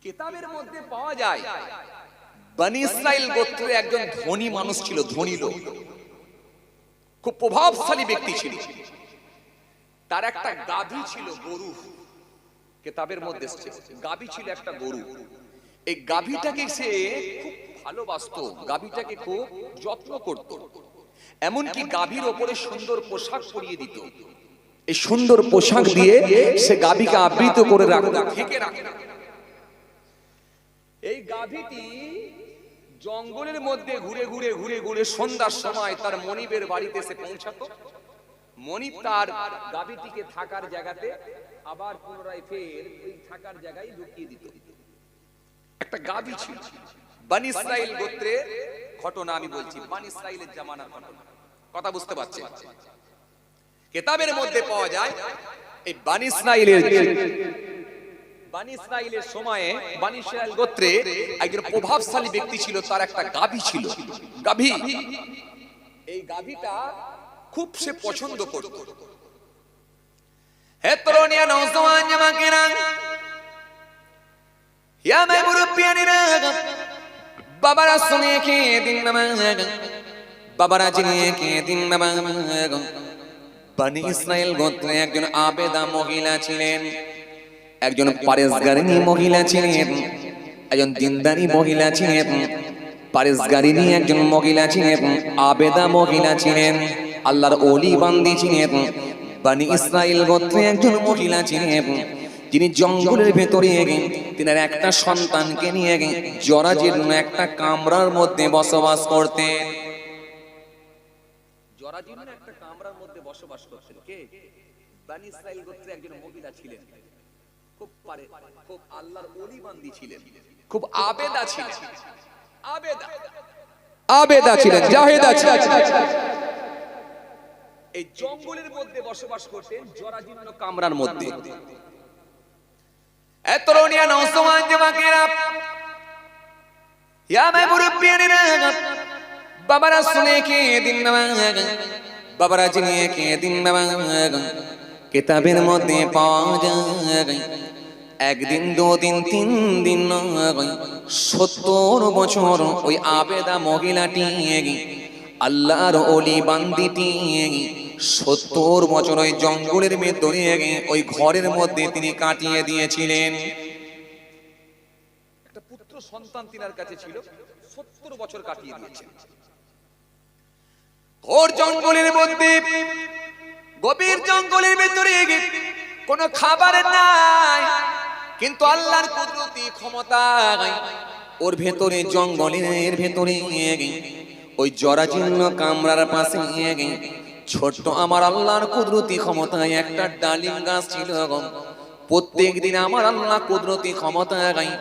কিতাবের মধ্যে পাওয়া যায় বনি ইসরাইল গোত্রের একজন ধনী মানুষ ছিল, ধনী লোক, খুব প্রভাবশালী ব্যক্তি ছিল। তার একটা গাভী ছিল, গরু। কিতাবের মধ্যে এসেছে গাভী ছিল একটা গরু। এই গাভীটাকে সে খুব ভালোবাসতো, গাভীটাকে খুব যত্ন করত, এমনকি গাভীর ওপরে সুন্দর পোশাক পরিয়ে দিত। এই সুন্দর পোশাক দিয়ে সে গাভীকে আবৃত করে রাখতো, ঢেকে রাখতো। এই গাভীটি জঙ্গলের মধ্যে ঘুরে ঘুরে ঘুরে ঘুরে সন্ধ্যার সময় তার মনিবের বাড়িতে এসে পৌঁছাতো। মনিব তার গাভীটিকে থাকার জায়গাতে আবার পুনরায় ফের ওই থাকার জায়গায় ঢুকিয়ে দিত। একটা গাভী ছিল। বনি ইসরাইল গোত্রের ঘটনা আমি বলছি, বনি ইসরাইলের জামানার ঘটনা, কথা বুঝতে পারছেন? কিতাবের মধ্যে পাওয়া যায় এই বনি ইসরাইলের সময়ে বনি ইসরাইল গোত্রে একজন প্রভাবশালী ব্যক্তি ছিল, তার একটা গাভী ছিল। গাভী, এই গাভীটা খুব সে পছন্দ করত। হে তরুণিয়া নওজওয়ান জামাকেরা, ইয়া মে মুরব্বিয়ানিরা, বাবারা শুনে কে দিন বাবা, বাবারা জেনে কে দিন বাবা। বনি ইসরাইল গোত্রে একজন আবেদা মহিলা ছিলেন, একজন পারেসগারিনী মহিলা ছিলেন, একজন দিনদারি মহিলা ছিলেন। পারেসগারিনী একজন মহিলা ছিলেন, আবেদা মহিলা ছিলেন, আল্লাহর ওলি বান্দি ছিলেন। বনি ইসরাইল গোত্রে একজন মহিলা ছিলেন, যিনি জঙ্গলের ভেতরে তিনার একটা সন্তানকে নিয়ে জরাজীর্ণ একটা কামরার মধ্যে বসবাস করতেন। জরাজীর্ণ একটা কামরার মধ্যে বসবাস করতেন কে? বনি ইসরাইল গোত্রে একজন মহিলা ছিলেন, খুব আল্লাহর ওলি বান্দি ছিলেন, খুব আবেদা ছিলেন, আবেদা ছিলেন, জাহেদা ছিলেন। এই জঙ্গলের মধ্যে বসবাস করতেন, জরাজীর্ণ কামরার মধ্যে। এত তরুণিয়া নওজওয়ান জামাকেরা, ইয়া মে মুরব্বিয়ানিরা, বাবারা শুনে কে দিন বাবা, বাবারা জেনে কে দিন বাবা। কিতাবের মধ্যে পাওয়া যায় একদিন, দুদিন, 3 দিন নয়, 70 বছর ওই আবেদা মহিলাটি, আল্লাহর ওলি বান্দিটি 70 বছর ওই জঙ্গলের ভেতরে ওই ঘরের মধ্যে তিনি কাটিয়ে দিয়েছিলেন। একটা পুত্র সন্তান তিনার কাছে ছিল, 70 বছর কাটিয়ে দিয়েছেন। ঘোর জঙ্গলের মধ্যে, গভীর জঙ্গলের ভেতরে কোনো খাবার নাই, কিন্তু আল্লাহর কুদরতি ক্ষমতায় ওর ভেতরে, জঙ্গলের ভেতরে ওই জরাজীর্ণ কামরার পাশে ছোট্ট আমার আল্লাহর কুদরতি ক্ষমতায় একটা ডালিম গাছ ছিল। প্রত্যেক দিন আমার আল্লাহ কুদরতি ক্ষমতায়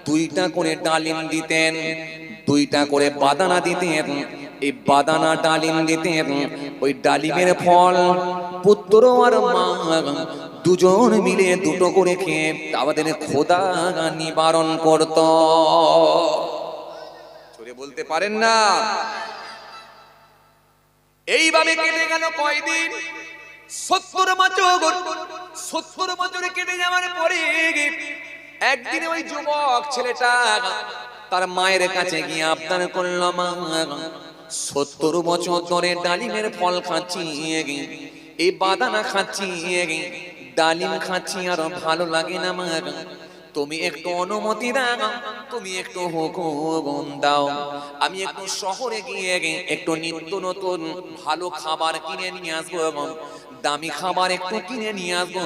2টা করে ডালিম দিতেন, 2টা করে বাদানা দিতেন। এই বাদানা ডালিম দিতেন, ওই ডালিমের ফল পুত্র আর মা দুজন মিলে 2টো করে খেয়ে তাদের ক্ষুধা নিবারণ করত। চলে বলতে পারেন না? এইভাবে কেটে গেল কয়দিন? 70 বছর কেটে যাওয়ার পরে একদিন ওই যুবক ছেলেটা তার মায়ের কাছে গিয়ে আবদার করল, মা 70 বছর ধরে ডালিমের ফল খাচ্ছি, এই বাদানা খাচ্ছি, ডালিম খাচ্ছি, আর ভালো লাগে না মা, তুমি একটু অনুমতি দাও, তুমি একটু হুকুম দাও, আমি একটু শহরে গিয়ে একটু নিত্য নতুন ভালো খাবার কিনে নিয়ে আসবো, দামি খাবার একটু কিনে নিয়ে আসবো,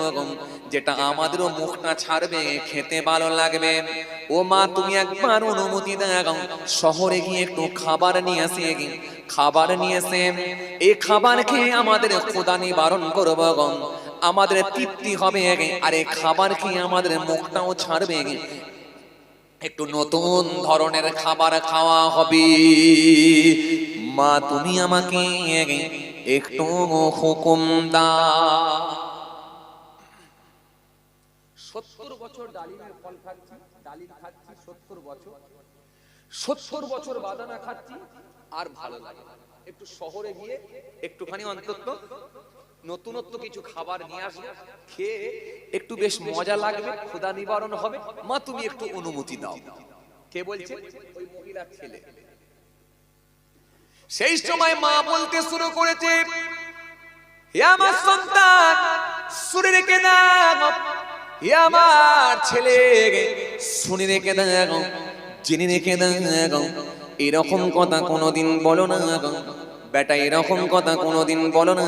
যেটা আমাদেরও মুখটা ছাড়বে, খেতে ভালো লাগবে। ও মা, তুমি একবার অনুমতি দাও, শহরে গিয়ে একটু খাবার নিয়ে আসে, খাবার নিয়ে এসে এই খাবার খেয়ে আমাদের ক্ষুধা নিবারণ করবো, আমাদের তৃপ্তি হবে, আর এই খাবার খেয়ে আমাদের মুখটাও ছাড়বে, একটু নতুন ধরনের খাবার খাওয়া হবে। মা, তুমি আমাকে একটু হুকুম দাও। 70 বছর ডালিমের ফল খাচ্ছি, ডালিম খাচ্ছি 70 বছর বাদানা খাচ্ছি, আর ভালো লাগে না। একটু শহরে গিয়ে একটুখানি অন্তত নতুনত্ব কিছু খাবার নিয়ে আসবে, খেয়ে একটু বেশ মজা লাগবে, ক্ষুধা নিবারণ হবে, মা তুমি একটু অনুমতি দাও। কে বলছে? ওই মহিলার ছেলে। সেই সময় মা বলতে শুরু করেছে, হে আমার সন্তান শুনে রেখে দাও, হে আমার ছেলে শুনে রেখে দাও, জেনে রেখে দাও, এরকম কথা কোনোদিন বলো না বেটা, এরকম কথা কোনোদিন বলো না,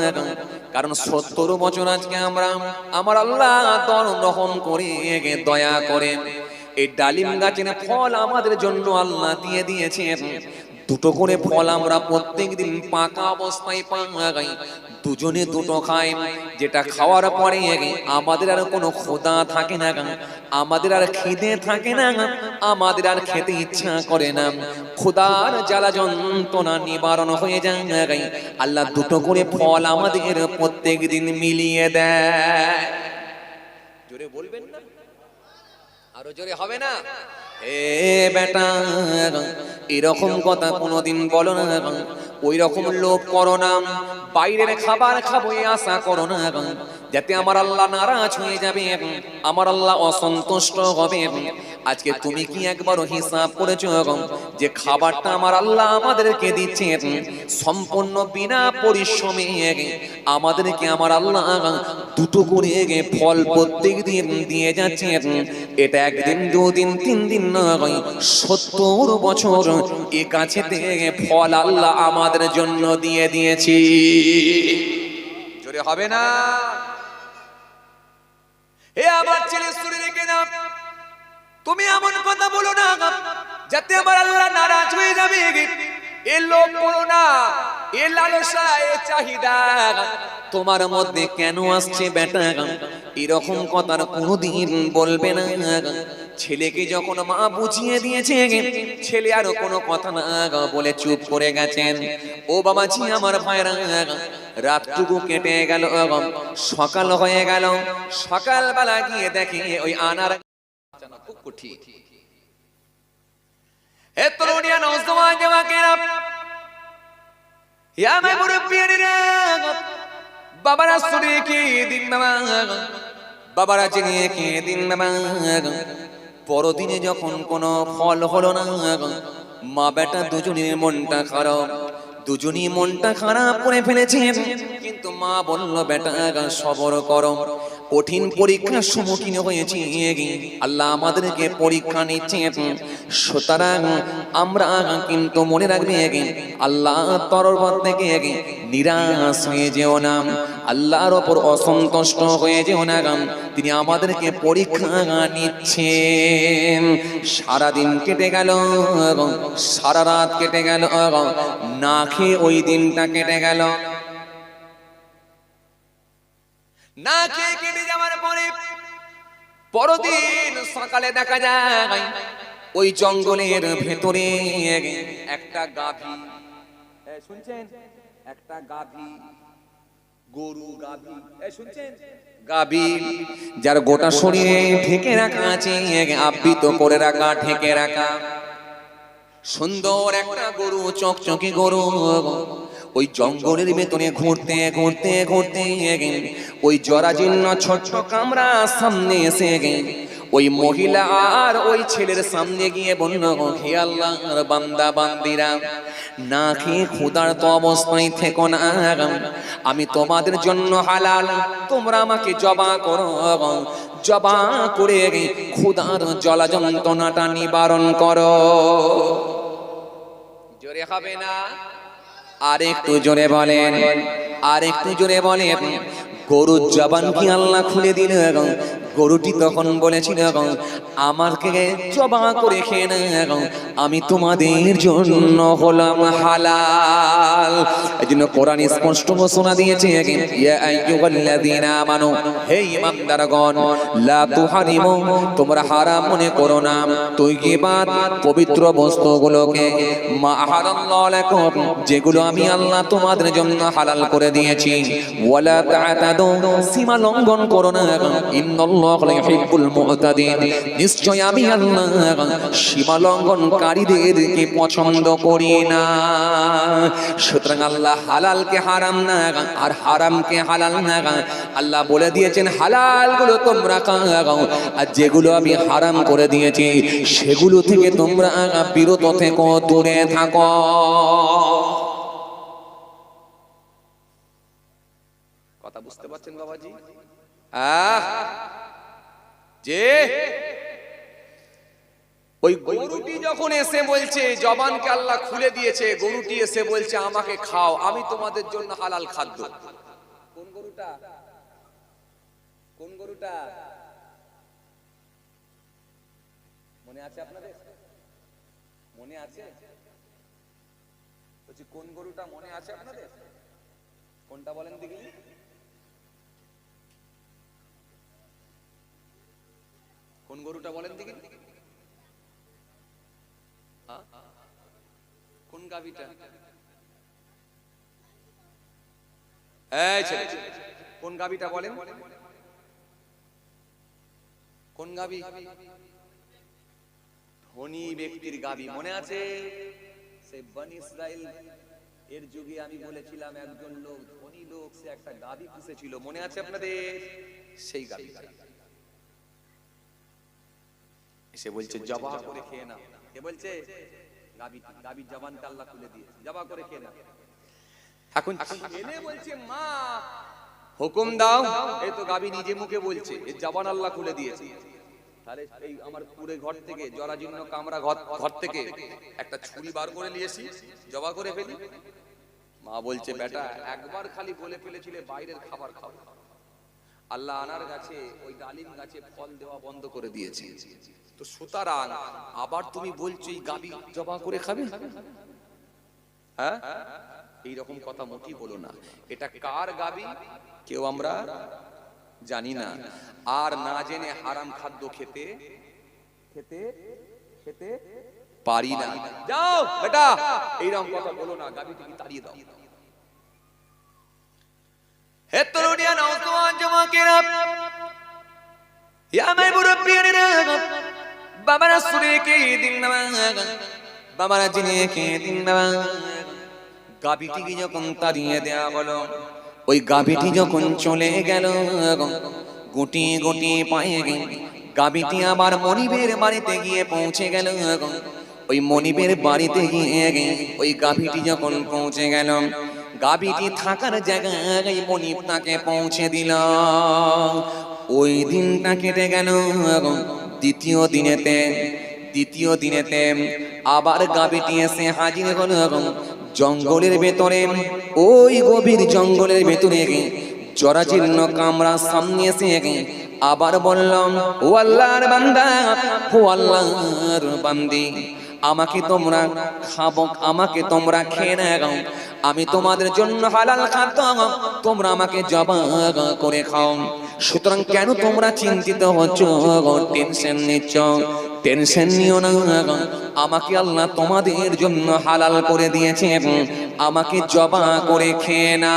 কারণ 70 বছর আজকে আমরা আমার আল্লাহ রহম করে দয়া করে এই ডালিম গাছের ফল আমাদের জন্য আল্লাহ দিয়ে দিয়েছেন। দুটো করে ফল আমরা প্রত্যেকদিন পাকা অবস্থায় পাই, দুজনে দুটো খাই, যেটা খাওয়ার পরে আমাদের আর কোনো ক্ষুধা থাকে না, আমাদের আর খিদে থাকে না, আমাদের আর খেতে ইচ্ছা করে না, ক্ষুধার জ্বালা যন্ত্রণা নিবারণ হয়ে যায়। আল্লাহ দুটো করে ফল আমাদের প্রত্যেকদিন মিলিয়ে দেয়। জোরে বলবেন না? আরো জোরে হবে না? এ বেটা এরকম কথা কোনোদিন বলো না, ওই রকম লোভ করো না, বাইরের খাবার খাবো এই আশা করো না, যাতে আমার আল্লাহ নারাজ হয়ে যাবে, আমার আল্লাহ অসন্তুষ্ট হবে। আজকে তুমি কি একবারও হিসাব করেছো যে খাবারটা আমার আল্লাহ আমাদেরকে দিচ্ছে সম্পূর্ণ বিনা পরিশ্রমে, আমাদেরকে আমার আল্লাহ দুটো করে ফল প্রত্যেক দিন দিয়ে যাচ্ছে। এটা একদিন, দুদিন, 3 দিন নয়, 70 বছর এ কাছে থেকে ফল আল্লাহ আমাদের জন্য দিয়ে দিয়েছি। জোরে হবে না? হে আমার ছেলে শুনে রেখে দাও, তুমি এমন কথা বলো না যাতে আমার আল্লাহ নারাজ হয়ে যাবে। এ লোভ করো না, এ লালসা, এ চাহিদা তোমার মধ্যে কেন আসছে বেটা? এরকম কথা কোনোদিন বলবে না। ছেলেকে যখন মা বুঝিয়ে দিয়েছে, ছেলে আর কোনো কথা না বলে চুপ করে গেছেন। ও বাবাজি আমার ভাইরা, রাতটুকু কেটে গেল, সকাল হয়ে গেল। সকালবেলা গিয়ে দেখে ওই আনার কুকুটি। এ তরুণিয়া নওজওয়ান জওয়াকেরা, ইয়া মে মুরব্বিয়ানিরা, বাবারা শুনে কি দিন বাবা, বাবারা জেনে কি দিন বাবা। পরদিনে যখন কোনো ফল হলো না, মা বেটা দুজনের মনটা খারাপ, দুজনই মনটা খারাপ করে ফেলেছেন। কিন্তু মা বলল, বেটা সবর করো, কঠিন পরীক্ষার সম্মুখীন হয়েছি, আল্লাহ আমাদেরকে পরীক্ষা নিচ্ছে, সুতরাং আমরা কিন্তু মনে রাখবে আল্লাহ তরফ থেকে নিরাশ হয়ে যেও না, আল্লাহর ওপর অসন্তুষ্ট হয়ে যেও না, তিনি আমাদেরকে পরীক্ষা নিচ্ছেন। সারাদিন কেটে গেল, সারা রাত কেটে গেল, না খেয়ে ওই দিনটা কেটে গেল। না খেয়ে কেটে যাওয়ার পরে পরদিন সকালে দেখা যায় ওই জঙ্গলের ভেতরে একটা গাভী, শুনছেন? একটা গাভী, গরু গাভী, শুনছেন? গাভী যার গোটা শরীরে ঢেকে রাখা আছে, আবৃত করে রাখা, ঢেকে রাখা সুন্দর একটা গরু, চকচকে গরু। ওই জঙ্গলের ভেতরে ঘুরতে ঘুরতে ঘুরতে ওই জরাজীর্ণ ছোট্ট কামরা সামনে এসে ওই মহিলা আর ওই ছেলের সামনে গিয়ে বলল, হে আল্লাহর বান্দা বান্দিরা, না খেয়ে ক্ষুধার্ত অবস্থায় থেকো না, আমি তোমাদের জন্য হালাল, তোমরা আমাকে জবাহ করো, জবাহ করে ক্ষুধার জ্বালা যন্ত্রণাটা নিবারণ করো। জোরে হবে না? আর একটু জোরে বলেন, আর একটু জোরে বলেন। গরুর জবান কি আল্লাহ খুলে দিল? গরুটি তখন বলেছিল, আমাকে জবাহ করে খেয়ে না, আমি তোমাদের জন্য হলাম হালাল। এজন্য কোরআন স্পষ্ট ঘোষণা দিয়েছে, ইয়া আইয়ুহাল্লাযীনা আমানু, হে ঈমানদারগণ, লা তুহারিমু, তোমরা হারাম মনে করো না তাইয়্যিবাত, পবিত্র বস্তুগুলোকে, মা আহাল্লাহু লাকুম, যেগুলো আমি আল্লাহ তোমাদের জন্য হালাল করে দিয়েছি, ওয়ালা তা'তাদু, সীমা লঙ্ঘন করো না, ইন্নাল্লাহ ইন্নাল্লাহা লা ইউহিব্বুল মু'তাদিন, নিশ্চয় আমি আল্লাহ সীমা লঙ্ঘনকারীদেরকে পছন্দ করি না। সুতরাং আল্লাহ হালালকে হারাম না আর হারামকে হালাল না, আল্লাহ বলে দিয়েছেন হালালগুলো তোমরা খাও আর যেগুলো আমি হারাম করে দিয়েছি সেগুলো থেকে তোমরা বিরত থেকো, দূরে থাকো। কথা বুঝতে পারছেন বাবাজি? যে ওই গরুটি যখন এসে বলছে, জবানকে আল্লাহ খুলে দিয়েছে, গরুটি এসে বলছে আমাকে খাও, আমি তোমাদের জন্য হালাল খাদ্য। কোন গরুটা? কোন গরুটা মনে আছে আপনাদের? মনে আছে? বলছি কোন গরুটা মনে আছে আপনাদের? কোনটা বলেন দেখি? কোন গরুটা বলেন দেখি? কোন গাভীটা? কোন গাভীটা বলেন? কোন গাভী? ধনী ব্যক্তির গাভী মনে আছে? সেই বনি ইসরাইল এর যুগে আমি বলেছিলাম একজন লোক, ধনী লোক, সে একটা গাভী পুষেছিল, মনে আছে আপনাদের? সেই গাভীটা এসে বলছে জবাহ করে খেয়ে নাও। কে বলছে? গাভীর জবানটা আল্লাহ খুলে দিয়েছে, জবাহ করে খেয়ে নাও। এখন ছেলে বলছে মা হুকুম দাও, এই তো গাভী নিজে মুখে বলছে এর জবান আল্লাহ খুলে দিয়েছে, তাহলে এই আমার পুরে ঘর থেকে, জরাজীর্ণ কামরা ঘর থেকে একটা ছুরি বার করে নিয়েছি, জবাহ করে ফেলি। মা বলছে বেটা একবার খালি বলে ফেলেছিলে বাইরের খাবার খাও, আল্লাহ আনার গাছে, ওই ডালিম গাছে ফল দেওয়া বন্ধ করে দিয়েছে, তো সুতরাং আবার তুমি বলছো এই গাভী জবাহ করে খাবে? হ্যাঁ, এইরকম কথা মোটেই বলো না। এটা কার গাভী কেউ আমরা জানি না, আর না জেনে হারাম খাদ্য খেতে খেতে খেতে পারি না। যাও বেটা এইরকম কথা বলো না, গাভীটিকে তাড়িয়ে দাও। হে তরুণিয়া নওজওয়ান যুবকেরা, ইয়া মাই মুরব্বিয়ানা, বাবারা শুনে কে দিন না, বাবারা জেনে কে দিন না। গাভীটিকে যখন তাড়িয়ে দেয়া হলো, ওই গাভীটি যখন চলে গেল, গুটি গুটি পায়ে গাভীটি আবার মনিবের বাড়িতে গিয়ে পৌঁছে গেল। ওই মনিবের বাড়িতে গিয়ে ওই গাভীটি যখন পৌঁছে গেল, গাভীটি থাকার জায়গায় মনিব তাকে পৌঁছে দিল। ওই দিনটা কেটে গেল। দ্বিতীয় দিনেতে আবার গাভীটি এসে হাজির হলো জঙ্গলের ভেতরে। ওই গভীর জঙ্গলের ভেতরে জরাজীর্ণ কামরা সামনে এসে আবার বললাম, ও আল্লাহর বান্দা, ও আল্লাহর বান্দি, আমাকে তোমরা খাবো, আমাকে তোমরা খেয়ে নাও, আমি তোমাদের জন্য হালাল খাদ্য, তোমরা আমাকে জবাহ করে খাও। সুতরাং কেন তোমরা চিন্তিত হচ্ছ, টেনশন নিচ্ছ? টেনশন নিও না, আমাকে আল্লাহ তোমাদের জন্য হালাল করে দিয়েছে, আমাকে জবাহ করে খেয়ে না।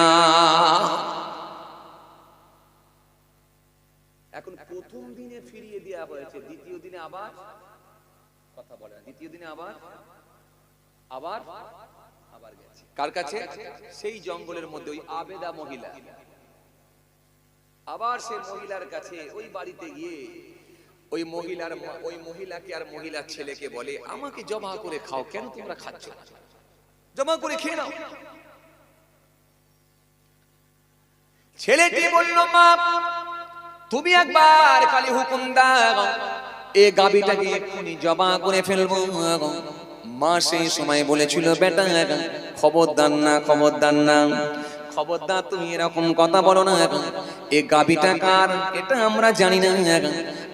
এখন প্রথম দিনে ফিরিয়ে দেওয়া হয়েছে, দ্বিতীয় দিনে আবার কথা বলে, দ্বিতীয় দিনে আবার আবার আবার গেছে কার কাছে? সেই জঙ্গলের মধ্যে ওই আবেদা মহিলা। আবার সেই মহিলার কাছে, ওই বাড়িতে গিয়ে ওই মহিলাকে আর মহিলার ছেলেকে বলে, আমাকে জবাহ করে খাও, কেন তোমরা খাচ্ছ? জবাহ করে খেয়ে নাও। ছেলেটি বলল, মা তুমি একবার খালি হুকুম দাও, এই গাভীটাকে এক্ষুনি জবাহ করে ফেলবো। মা সেই সময় বলেছিল, বেটা খবরদার না, খবরদার না, খবরদার তুমি এরকম কথা বলো না। এই গাভীটা কার এটা আমরা জানি না,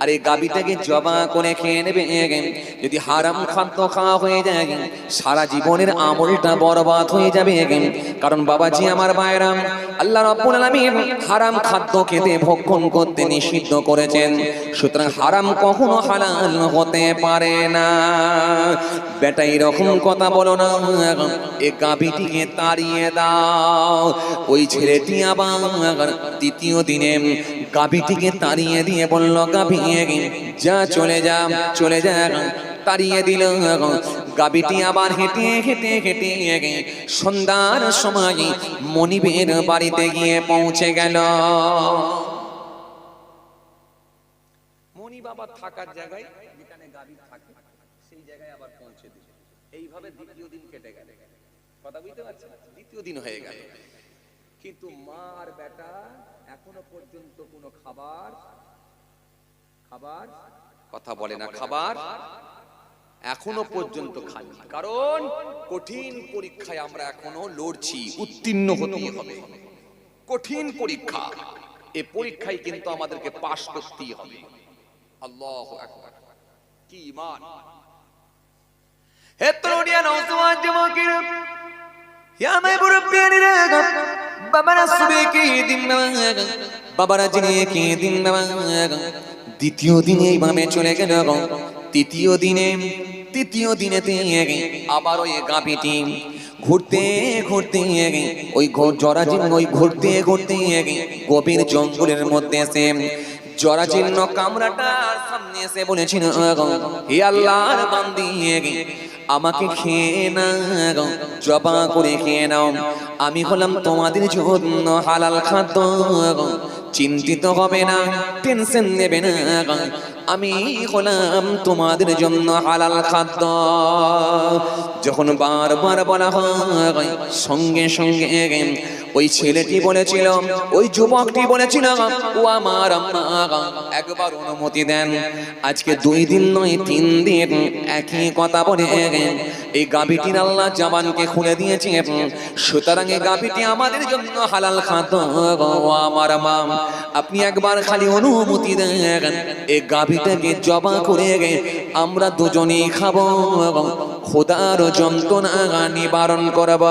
আর এই গাভীটাকে জবাহ করে খেয়ে নেবে। যদি হারাম খাদ্য খাওয়া হয়ে যায়, সারা জীবনের আমলটা বরবাদ হয়ে যাবে। কারণ বাবাজি আমার ভাইরা, আল্লাহ রাব্বুল আলামিন হারাম খাদ্য খেতে, ভক্ষণ করতে নিষিদ্ধ করেছেন। সুতরাং হারাম কখনো হালাল হতে পারে না। বেটা এরকম কথা বলো না, এই গাভীটিকে তাড়িয়ে দাও। ওই ছেলেটি আবার দ্বিতীয় দিনে গাভীটিকে তাড়িয়ে দিয়ে বলল, গাভী যা, চলে যা, চলে যা। তাড়িয়ে দিল। গাভীটি আবার হেঁটে হেঁটে হেঁটে সন্ধ্যার সময় মনিবের বাড়িতে গিয়ে পৌঁছে গেল। মনি বাবা থাকার জায়গায়, যেখানে গাভী থাকে সেই জায়গায় আবার পৌঁছে দিল। এইভাবে দ্বিতীয় দিন কেটে গেল। কথা বুঝতে পারছেন? দ্বিতীয় দিন হয়ে গেল, কিন্তু মা আর বেটা এখনো পর্যন্ত কোনো খাবার কথা বলে না, খাবার এখনো পর্যন্ত খানি। কারণ কঠিন পরীক্ষায় আমরা এখনো লড়ছি, উত্তীর্ণ হতে হবে। কঠিন পরীক্ষা, এই পরীক্ষায় কিন্তু আমাদেরকে পাশ করতেই হবে। আল্লাহু আকবার, কি ঈমান! হে তরুণিয়া, নওজোয়ান যুবকেরা, ইয়া মাই মুরব্বিয়ানিরা, বাবারা সুবে কি দিন না, বাবারা জিনে কি দিন না। দ্বিতীয় দিনে এইভাবে চলে গেল। তৃতীয় দিনেতে আবার ওই গাভীটি ঘুরতে ঘুরতে ওই জরাজীর্ণ ওই ঘুরতে ঘুরতে গভীর জঙ্গলের মধ্যে এসে জরাজীর্ণ কামরাটার সামনে এসে বলেছিল, হে আল্লাহর বান্দি, আমাকে খেয়ে না, জবা করে খেয়ে নাও। আমি হলাম তোমাদের জন্য হালাল খাদ্য। চিন্তিত হবে না, টেনশন নেবে না, আমি হলাম তোমাদের জন্য হালাল খাদ্য। যখন বারবার বলা হয়, সঙ্গে সঙ্গে ওই ছেলেটি বলেছিল, ওই যুবকটি বলেছিল, ও আমার আম্মা, একবার অনুমতি দেন। আজকে 2 দিন নয় 3 দিন একই কথা বলে এই গাভীটির আল্লাহ জবানকে খুলে দিয়েছে। সুতরাং এই গাভীটি আমাদের জন্য হালাল খাদ্য। ও আমার মা, আপনি একবার খালি অনুমতি দেন, এই গাভীটাকে জবা করে আমরা দুজনেই খাবো, খোদার যন্ত্রণা নিবারণ করব।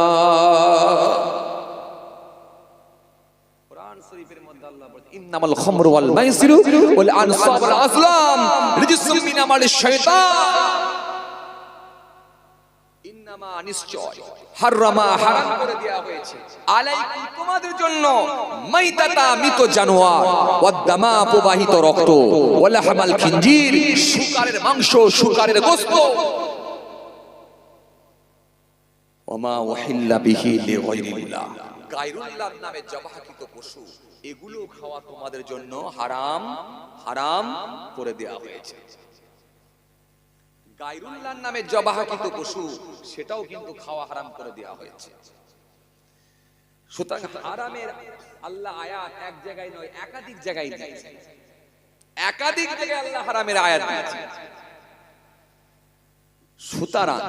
কোরআন শরীফের মধ্যে আল্লাহ বলেন, ইন্নামাল খামরু ওয়াল মাইসিরু ওয়াল আনসাব ওয়াল আজলাম রিজসুম মিন আমালিশ শাইতান। ইন্নামা, নিশ্চয়, হারামা, হারাম করে দেয়া হয়েছে, আলাইকুম, তোমাদের জন্য, মাইতাতা, মৃত জানোয়ার, ওয়াদ্দামা, প্রবাহিত রক্ত, ওয়ালা হামাল খিনজির, শুকরের মাংস, শুকরের গোশত, ওমা উহিল্লা বিহি লিগায়রিল্লাহ, গায়রুল্লাহর নামে জবাহকৃত পশু, এগুলো খাওয়া তোমাদের জন্য হারাম করে দেয়া হয়েছে। গায়রুল্লাহর নামে জবাহকৃত পশু, সেটাও কিন্তু খাওয়া হারাম করে দেয়া হয়েছে। সুতরাং হারামের আল্লাহ আয়াত এক জায়গায় নয়, একাধিক জায়গায় দিয়েছে। একাধিক জায়গায় আল্লাহ হারামের আয়াত দিয়েছে। সুতরাং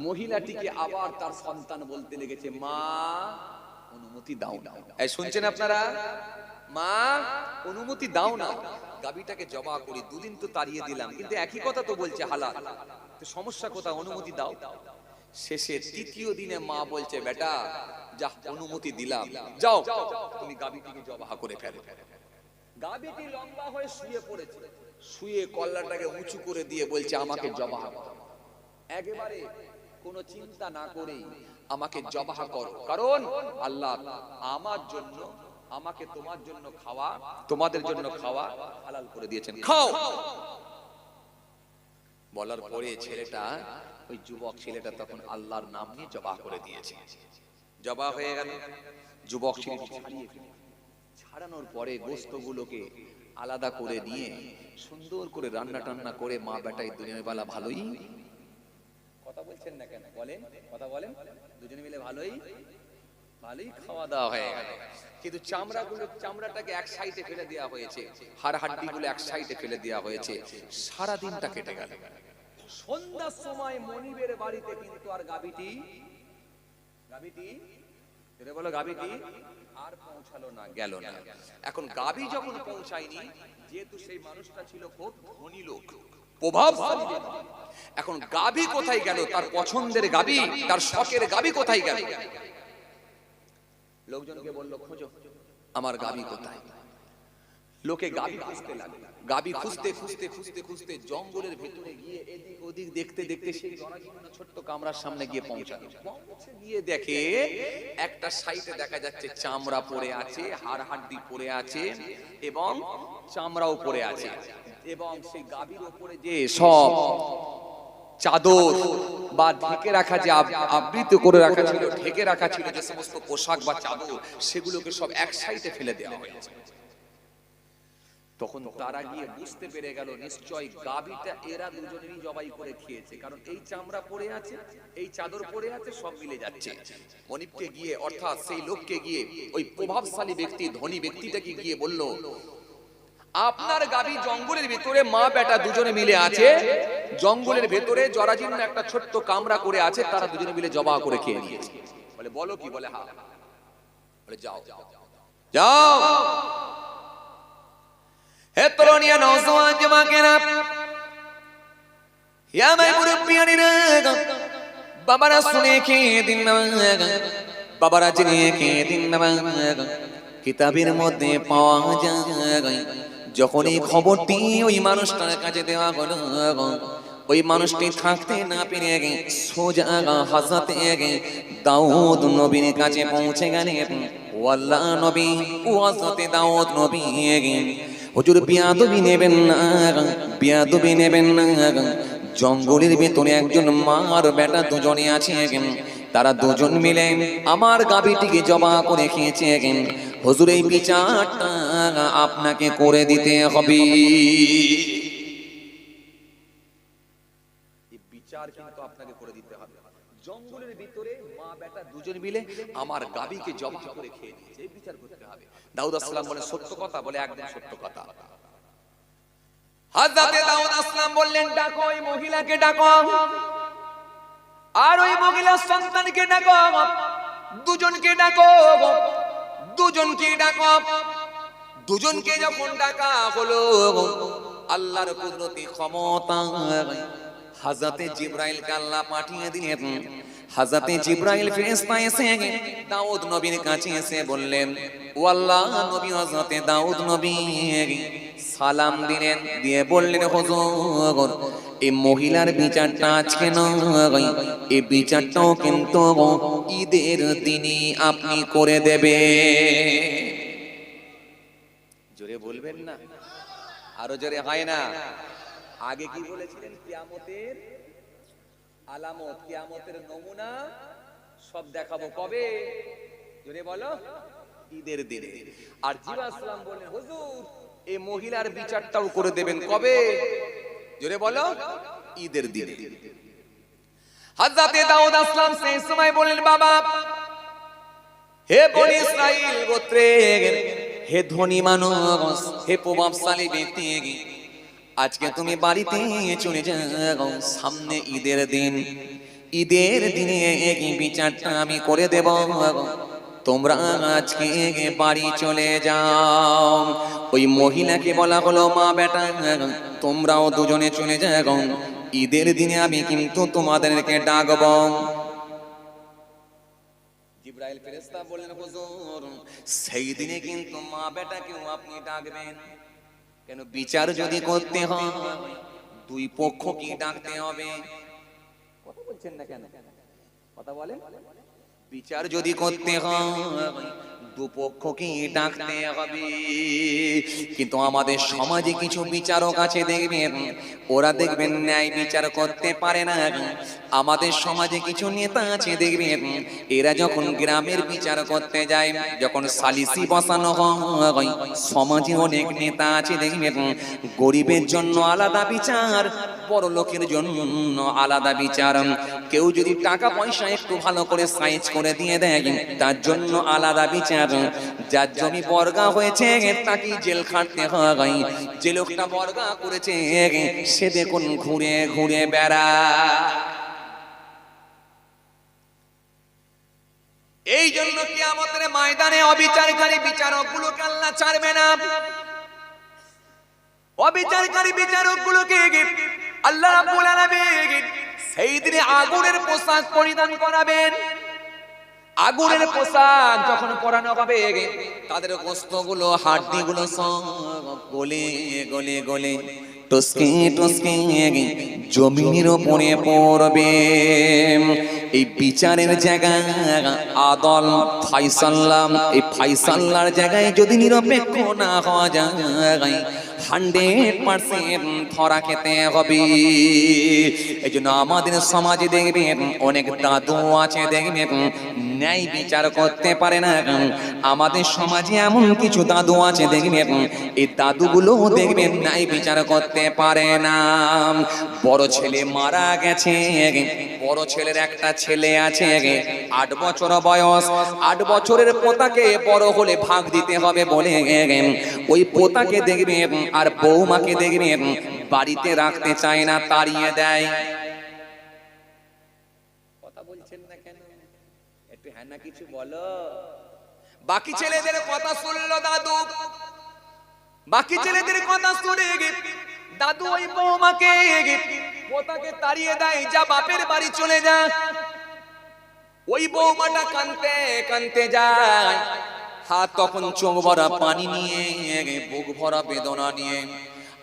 মহিলাটিকে আবার তার সন্তান বলতে লেগেছে, মা অনুমতি দাও না। এই শুনছেন আপনারা? মা অনুমতি দাও না, গাভীটাকে জবা করি, 2 দিন তো তাড়িয়ে দিলাম, কিন্তু একই কথা তো বলছে হালাল, তো সমস্যা কোথায়? অনুমতি দাও। শেষে 3য় দিনে মা বলছে, বেটা যা, অনুমতি দিলাম, যাও তুমি গাভীটিকে জবা করে ফেলো। গাভীটি লম্বা হয়ে শুয়ে পড়েছে, শুয়ে কল্লাটাকে উঁচু করে দিয়ে বলছে, আমাকে জবা করো। একেবারে কোনো চিন্তা না করেই আমাকে জবা করো, কারণ আল্লাহ আমার জন্য, আমাকে তোমার জন্য খাওয়া, তোমাদের জন্য খাওয়া হালাল করে দিয়েছেন, খাও। বলার পরে ছেলেটা, ওই যুবক ছেলেটা তখন আল্লাহর নাম নিয়ে জবা করে দিয়েছে। জবা হয়ে গেল। যুবক ছেলেটি ছাড়ানোর পরে গোশতগুলোকে আলাদা করে নিয়ে সুন্দর করে রান্না টান্না করে মা বেটাই দুজনের বেলা ভালোই, কথা বলছেন না কেন? বলেন, কথা বলেন। দুজনে মিলে ভালোই খাওয়া দাওয়া হয়ে গেল। কিন্তু চামড়াটাকে এক সাইডে ফেলে দেওয়া হয়েছে, হাড় হাড্ডিগুলো এক সাইডে ফেলে দেওয়া হয়েছে। সারা দিনটা কেটে গেল। সন্ধ্যার সময় মনিবের বাড়িতে কিন্তু আর গাভীটি আর পৌঁছালো না, গেল না। এখন গাভী যখন পৌঁছায়নি, যেহেতু সেই মানুষটা ছিল খুব ধনী লোক, প্রভাবশালী, এখন গাভী কোথায় গেল? তার পছন্দের গাভী, তার শখের গাভী কোথায় গেল? লোকজনকে বলল, খোঁজো আমার গাভী কোথায়। লোকে গাবি খুঁজতে লাগে, গাবি খুঁজতে খুঁজতে খুঁজতে খুঁজতে জঙ্গলের ভেতরে গিয়ে এদিক ওদিক দেখতে দেখতে সেই জরাজীর্ণ ছোট্ট কামরার সামনে গিয়ে পৌঁছালো। পৌঁছে গিয়ে দেখে একটা সাইডে দেখা যাচ্ছে চামড়া পড়ে আছে, হাড় হাড্ডি পড়ে আছে এবং চামড়াও পড়ে আছে, এবং সেই গাবির উপরে যে সব চাদর বা ঢেকে রাখা, যে আবৃত করে রাখা ছিল, ঢেকে রাখা ছিল যে সমস্ত পোশাক বা চাদর, সেগুলোকে সব এক সাইডে ফেলে দেওয়া হয়েছে। তখন তারা গিয়ে বুঝতে পেরে গেল নিশ্চয় গাবিটা এরা দুজনেরই জবাই করে খেয়েছে, কারণ এই চামড়া পড়ে আছে, এই চাদর পড়ে আছে, সব মিলে যাচ্ছে। মনিবকে গিয়ে, অর্থাৎ সেই লোককে গিয়ে, ওই প্রভাবশালী ব্যক্তি, ধনী ব্যক্তিটাকে গিয়ে বলল, আপনার গাবি জঙ্গলের ভিতরে মা বেটা দুজনে মিলে আছে, জঙ্গলের ভেতরে জরাজীর্ণ একটা ছোট্ট কামরা করে আছে, তারা দুজনে মিলে জবাই করে খেয়ে নিয়েছে। বলে বলো কি? বলে হ্যাঁ। বলে যাও যাও। হে তরুণিয়া নওজোয়ান যুবকেরা, হে আমার মুরব্বিয়ানেরা, বাবারা শুনে খেয়ে দিন না, বাবারা জেনে খেয়ে দিন না। কিতাবের মধ্যে পাওয়া যায়, যখন এই খবরটি ওই মানুষটার কাছে দেওয়া হলো, ওই মানুষটি থাকতে না পেরে সোজা হযরত দাউদ নবীর কাছে পৌঁছে গেলেন। ও আল্লাহ নবী, ও হযরত দাউদ নবী, হুজুর বিয়াদবি নেবেন না, বিয়াদবি নেবেন না। জঙ্গলের ভিতরে একজন মা আর বেটা দুজনে আছে, তারা দুজন মিলে আমার গাভীটিকে জবাই করে খেয়েছে। হুজুর এই বিচারটা আপনাকে করে দিতে হবে। এই বিচার কিন্তু আপনাকে করে দিতে হবে। জঙ্গলের ভিতরে মা বেটা দুজন মিলে আমার গাভীকে জবাই করে খেয়ে নিয়েছে, এই বিচার করতে হবে। দাউদ আলাইহিস সালাম বলে সত্য কথা? বলে একদম সত্য কথা। হযরত দাউদ আলাইহিস সালাম বললেন, ডাকো ওই মহিলাকে, ডাকো, আর ওই মহিলার সন্তানকে ডাকো, দুজনকে ডাকো, দুজনকে ডাকো। দুজনকে যখন ডাকা হলো, আল্লাহর কুদরতি ক্ষমতা হযরত জিবরাইলকে আল্লাহ পাঠিয়ে দিলেন। হযরত জিবরাইল ফেরেশতা এসে দাউদ নবীর কাছে এসে বললেন, ও আল্লাহ নবী হযরত দাউদ নবী সালাম দিলেন, দিয়ে বললেন, হুজুর এই মহিলার বিচারটা আজকে নয়, এই বিচারটাও কিন্তু ঈদের দিনই আপনি করে দেবে। জোরে বলবেন না? আরো জোরে হয় না? আগে কি বলেছিলেন? কিয়ামতের আলামত, কিয়ামতের নমুনা সব দেখাবো কবে? জোরে বলো। ঈদের দিনে। আর জিবরাইল সালাম বললেন, হুজুর এই মহিলার বিচারটাও করে দেবেন কবে? জোরে বলো। ঈদের দিনে। হযরত দাউদ আসলাম সেই সময় বললেন, বাবা, হে বনি ইসরাইল গোত্রের হে ধনী মানুষ, হে প্রভাবশালী ব্যক্তি, আজকে তুমি বাড়িতে চলে যাও, সামনে ঈদের দিন, ঈদের দিনে এই বিচারটা আমি করে দেব, তোমরা আজকে বাড়ি চলে যাও। ওই মহিলাকে বলা হলো, মা বেটা তোমরাও দুজনে চলে যাও, ঈদের দিনে আমি কিন্তু তোমাদেরকে ডাকব। জিবরাইল ফেরেশতা বললেন, হুজুর সেই দিনে কিন্তু মা বেটাকেও আপনি ডাকবেন কেন? বিচার যদি করতে হয় দুই পক্ষকে ডাকতে হবে। কথা বলছেন না কেন? কথা বলেন। বিচার যদি করতে হয় দুপক্ষকে ডাকতে হবে। কিন্তু আমাদের সমাজে কিছু বিচারক আছে, দেখবেন ওরা দেখবেন ন্যায় বিচার করতে পারে না। আমাদের সমাজে কিছু নেতা আছে, দেখবেন এরা যখন গ্রামের বিচার করতে যায়, যখন সালিসি বসানো হয়, সমাজে অনেক নেতা আছে, দেখবেন গরিবের জন্য আলাদা বিচার, বড় লোকের জন্য আলাদা বিচার। কেউ যদি টাকা পয়সা একটু ভালো করে সাইজ করে দিয়ে দেয়, তার জন্য আলাদা বিচার। যার জমি বর্গা হয়েছে তাকে জেল খাটতে হয়, যে লোকটা বর্গা করেছে সে দেখুন ঘুরে ঘুরে বেড়া। এই জন্য কিয়ামতের ময়দানে অবিচারকারী বিচারকগুলোকে আল্লাহ ছাড়বে না। অবিচারকারী বিচারকগুলোকে আল্লাহ রাব্বুল আলামিন সেই দিনে আগুনের পোশাক পরিধান করাবেন। আগুনের পোশাক যখন পরানো হবে, তাদের গোশতগুলো, হাড্ডিগুলো সব গলে গলে গলে টসকে টসকে জমিনের উপরে পড়বে। এই বিচারের জায়গা আদল ফাইসাল্লাহ, এই ফাইসাল্লার জায়গায় যদি নিরপেক্ষ না হওয়া যায় 100% ধরা খেতে হবে। এই জন্য আমাদের সমাজে দেখবেন অনেক দাদু আছে, দেখবেন ন্যায় বিচার করতে পারে না। আমাদের সমাজে এমন কিছু দাদু আছে দেখবেন, এই দাদুগুলো দেখবেন ন্যায় বিচার করতে পারে না। বড় ছেলে মারা গেছে, বড় ছেলের একটা ছেলে আছে 8 বছর বয়স, 8 বছরের পোতাকে বড় হলে ভাগ দিতে হবে বলে ওই পোতাকে দেখবেন আর বৌমাকে দেখবেন বাড়িতে রাখতে চায় না, তাড়িয়ে দেয়। কথা বলছেন না কেন? একটু হ্যাঁ না কিছু বলো। বাকি ছেলেদের কথা শুনলো দাদু, বাকি ছেলেদের কথা শুনে দাদু ওই বৌমাকে পোতাকে তাড়িয়ে দেয়, যা বাপের বাড়ি চলে যা। ওই বৌমাটা কাঁদতে কাঁদতে যায়, হাত তখন চোখ ভরা পানি নিয়ে, বুক ভরা বেদনা নিয়ে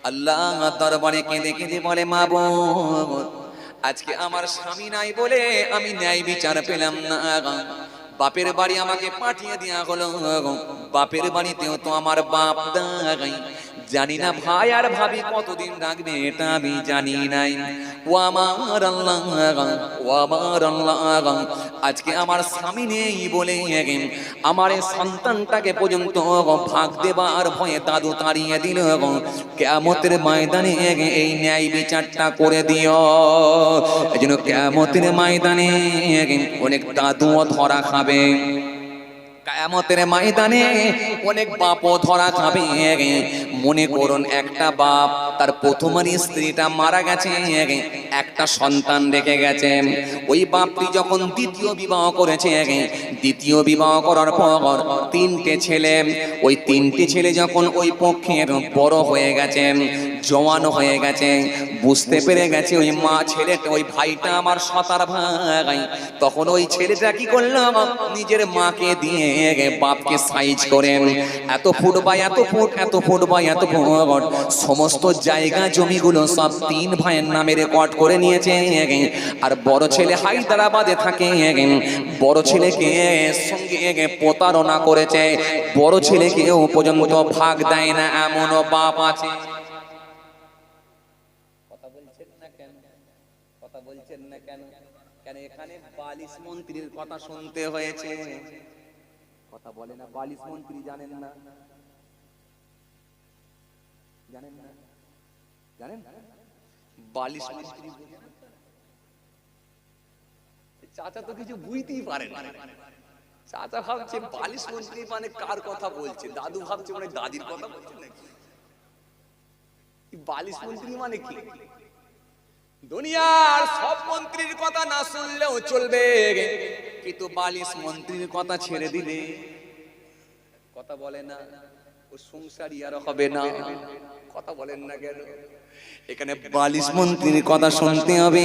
আল্লাহ দরবারে কেঁদে কেঁদে বলে, মা বোন, আজকে আমার স্বামী নাই বলে আমি ন্যায় বিচার পেলাম না। বাপের বাড়ি আমাকে পাঠিয়ে দেয়া হলো, বাপের বাড়িতেও তো আমার বাপ নাই। জানি না ভাই আর ভাবি কতদিন রাখবে, এটা আমি জানি নাই। ও আমার আল্লাহ, ও আমার আল্লাহ, আজকে আমার স্বামী নেই বলে আমার এই সন্তানটাকে পর্যন্ত ভাগ দেবার ভয়ে দাদু তাড়িয়ে দিল। কিয়ামতের ময়দানে এই ন্যায় বিচারটা করে দিও। এই জন্য কিয়ামতের ময়দানে অনেক দাদুও ধরা খাবে, কিয়ামতের ময়দানে অনেক বাপও ধরা খাবে। মনে করুন একটা বাপ, তার প্রথমের স্ত্রীটা মারা গেছে, একটা সন্তান রেখে গেছে। ওই বাপটি যখন দ্বিতীয় বিবাহ করেছে, দ্বিতীয় বিবাহ করার পর 3টে ছেলে, ওই 3টে ছেলে যখন ওই পক্ষের বড় হয়ে গেছে, জওয়ান হয়ে গেছে, বুঝতে পেরে গেছে ওই মা ছেলেটা, ওই ভাইটা আমার সতার ভাই, তখন ওই ছেলেটা কি করলো, নিজের মাকে দিয়ে বাপকে সাইজ করে এত ফুট বা এত ফুট, এত ফুট বা এত ফুট সমস্ত জায়গা জমিগুলো সব 3 ভাইয়ের নামে রেকর্ড করে নিয়েছে। আর বড় ছেলে হায়দ্রাবাদে থাকে, বড় ছেলেকে সঙ্গে প্রতারণা করেছে, বড় ছেলেকেও পর্যন্ত ভাগ দেয় না, এমনও বাপ আছে। কথা বলছেন না কেন? কথা বলছেন না কেন? কেন এখানে 42 মন্ত্রীর কথা শুনতে হয়েছে? কথা বলে না, 42 মন্ত্রী জানেন না? জানেন না? জানেন 42 মন্ত্রী? চাচা তো কিছু বুঝতেই পারেন না। চাচা ভাবছে 42 মন্ত্রী মানে কার কথা বলছে, দাদু ভাবছে মানে দাদির কথা বলছে নাকি। 42 মন্ত্রী মানে কি? দুনিয়ার সব মন্ত্রীর কথা না শুনলেও চলবে, কিন্তু 42 মন্ত্রীর কথা ছেড়ে দিলে, কথা বলে না, ও সংসারই আর হবে না। কথা বলেন না কেন? এখানে 42 মন্ত্রীর কথা শুনতে হবে।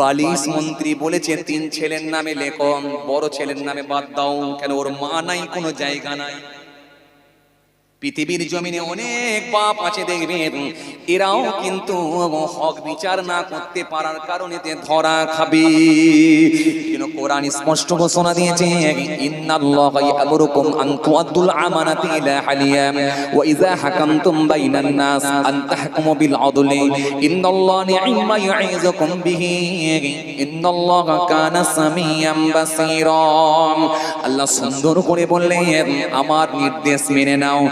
42 মন্ত্রী বলেছে 3 ছেলের নামে লেখো, বড় ছেলের নামে বাদ দাও। কেন? ওর মা নাই, কোনো জায়গা নাই। পৃথিবীর জমিনে অনেক বাপ আছে দেখবেন, এরাও কিন্তু হক বিচার না করতে পারার কারণে ধরা খাবে। কোরআন স্পষ্ট ঘোষণা দিয়েছে, ইন্নাল্লাহা ইয়ামুরুকুম আন তুআদ্দুল আমানাতি ইলা আহলিহা ওয়া ইযা হাকামতুম বাইনান নাস আন তাহকুমু বিল আদলি ইন্নাল্লাহা নি'মা ইয়াইযুকুম বিহি ইন্নাল্লাহা কানা সামিয়াম বাসীরা। আল্লাহ সুন্দর করে বললেন, আমার নির্দেশ মেনে নাও,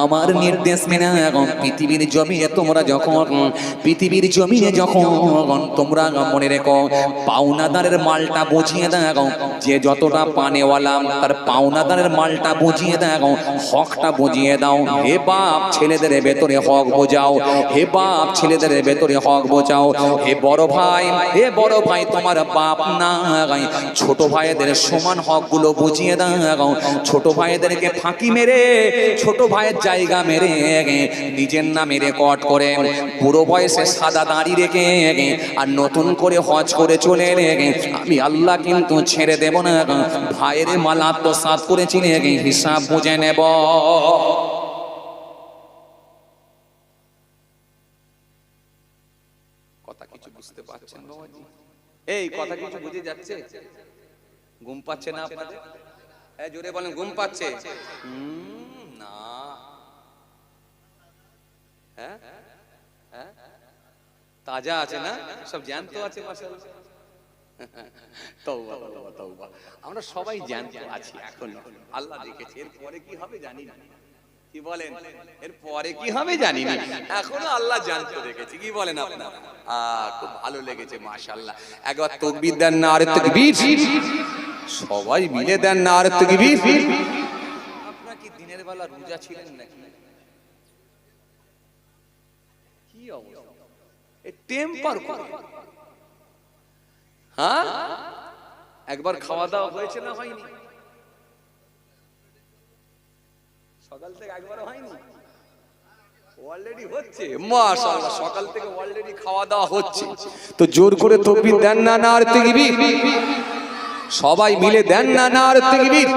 আমার নির্দেশ মেনে নাও। পৃথিবীর জমিনে তোমরা যখন, পৃথিবীর জমিনে যখন তোমরা মনে রেখো, পাওনাদারের মালটা বুঝিয়ে দাও। যে যতটা পানেওয়ালা তার পাওনাদারের মালটা বুঝিয়ে দাও, হকটা বুঝিয়ে দাও। হে বাপ, ছেলেদের ভেতরে হক বোঝাও। হে বাপ, ছেলেদের ভেতরে হক বোঝাও। হে বড় ভাই, হে বড় ভাই, তোমার বাপ নাই, ছোট ভাইদের সমান হকগুলো বুঝিয়ে দাও। ছোট ভাইদেরকে ফাঁকি মেরে, ছোট ভাইয়ের জায়গা মেরে নিজের নামে রেকর্ড করে, বুড়ো বয়সে সাদা দাড়ি রেখে আর নতুন করে হজ করে চলে আমি আল্লাহ কিন্তু ছেড়ে দেব না। ভাইয়ের মাল আত্মসাৎ করেছি, হিসাব বুঝে নেব। কথা কিছু বুঝতে পারছেন বাবাজি? এই কথা কিছু বুঝে যাচ্ছে? ঘুম পাচ্ছে না আপনাদের? জোরে বলেন, ঘুম পাচ্ছে না? হ্যাঁ হ্যাঁ, তাজা আছে না? সব জ্যান্ত আছে মাশাআল্লাহ। তওবা তওবা তওবা, আমরা সবাই জ্যান্ত আছি এখনো। আল্লাহ দেখেছে, এর পরে কি হবে জানি না। কি বলেন? এর পরে কি হবে জানি না, এখনো আল্লাহ জ্যান্ত রেখেছে। কি বলেন আপনারা? খুব ভালো লেগেছে মাশাআল্লাহ। একবার তাকবীর দেন না? আরে তাকবীর! সবাই মিলে দেন না? আরে তাকবীর! আপনারা কি দিনের বেলা রোজা ছিলেন নাকি? কি অবস্থা, এ টেম্পার করে। হ্যাঁ, একবার খাওয়া দাওয়া হয়েছে না হয়নি? সকাল থেকে একবারও হয়নি? অলরেডি হচ্ছে মাশাআল্লাহ, সকাল থেকে অলরেডি খাওয়া দাওয়া হচ্ছে। তো জোর করে তাকবীর দেন না? নারে তাকবীর! সবাই মিলে দেন না? নারে তাকবীর!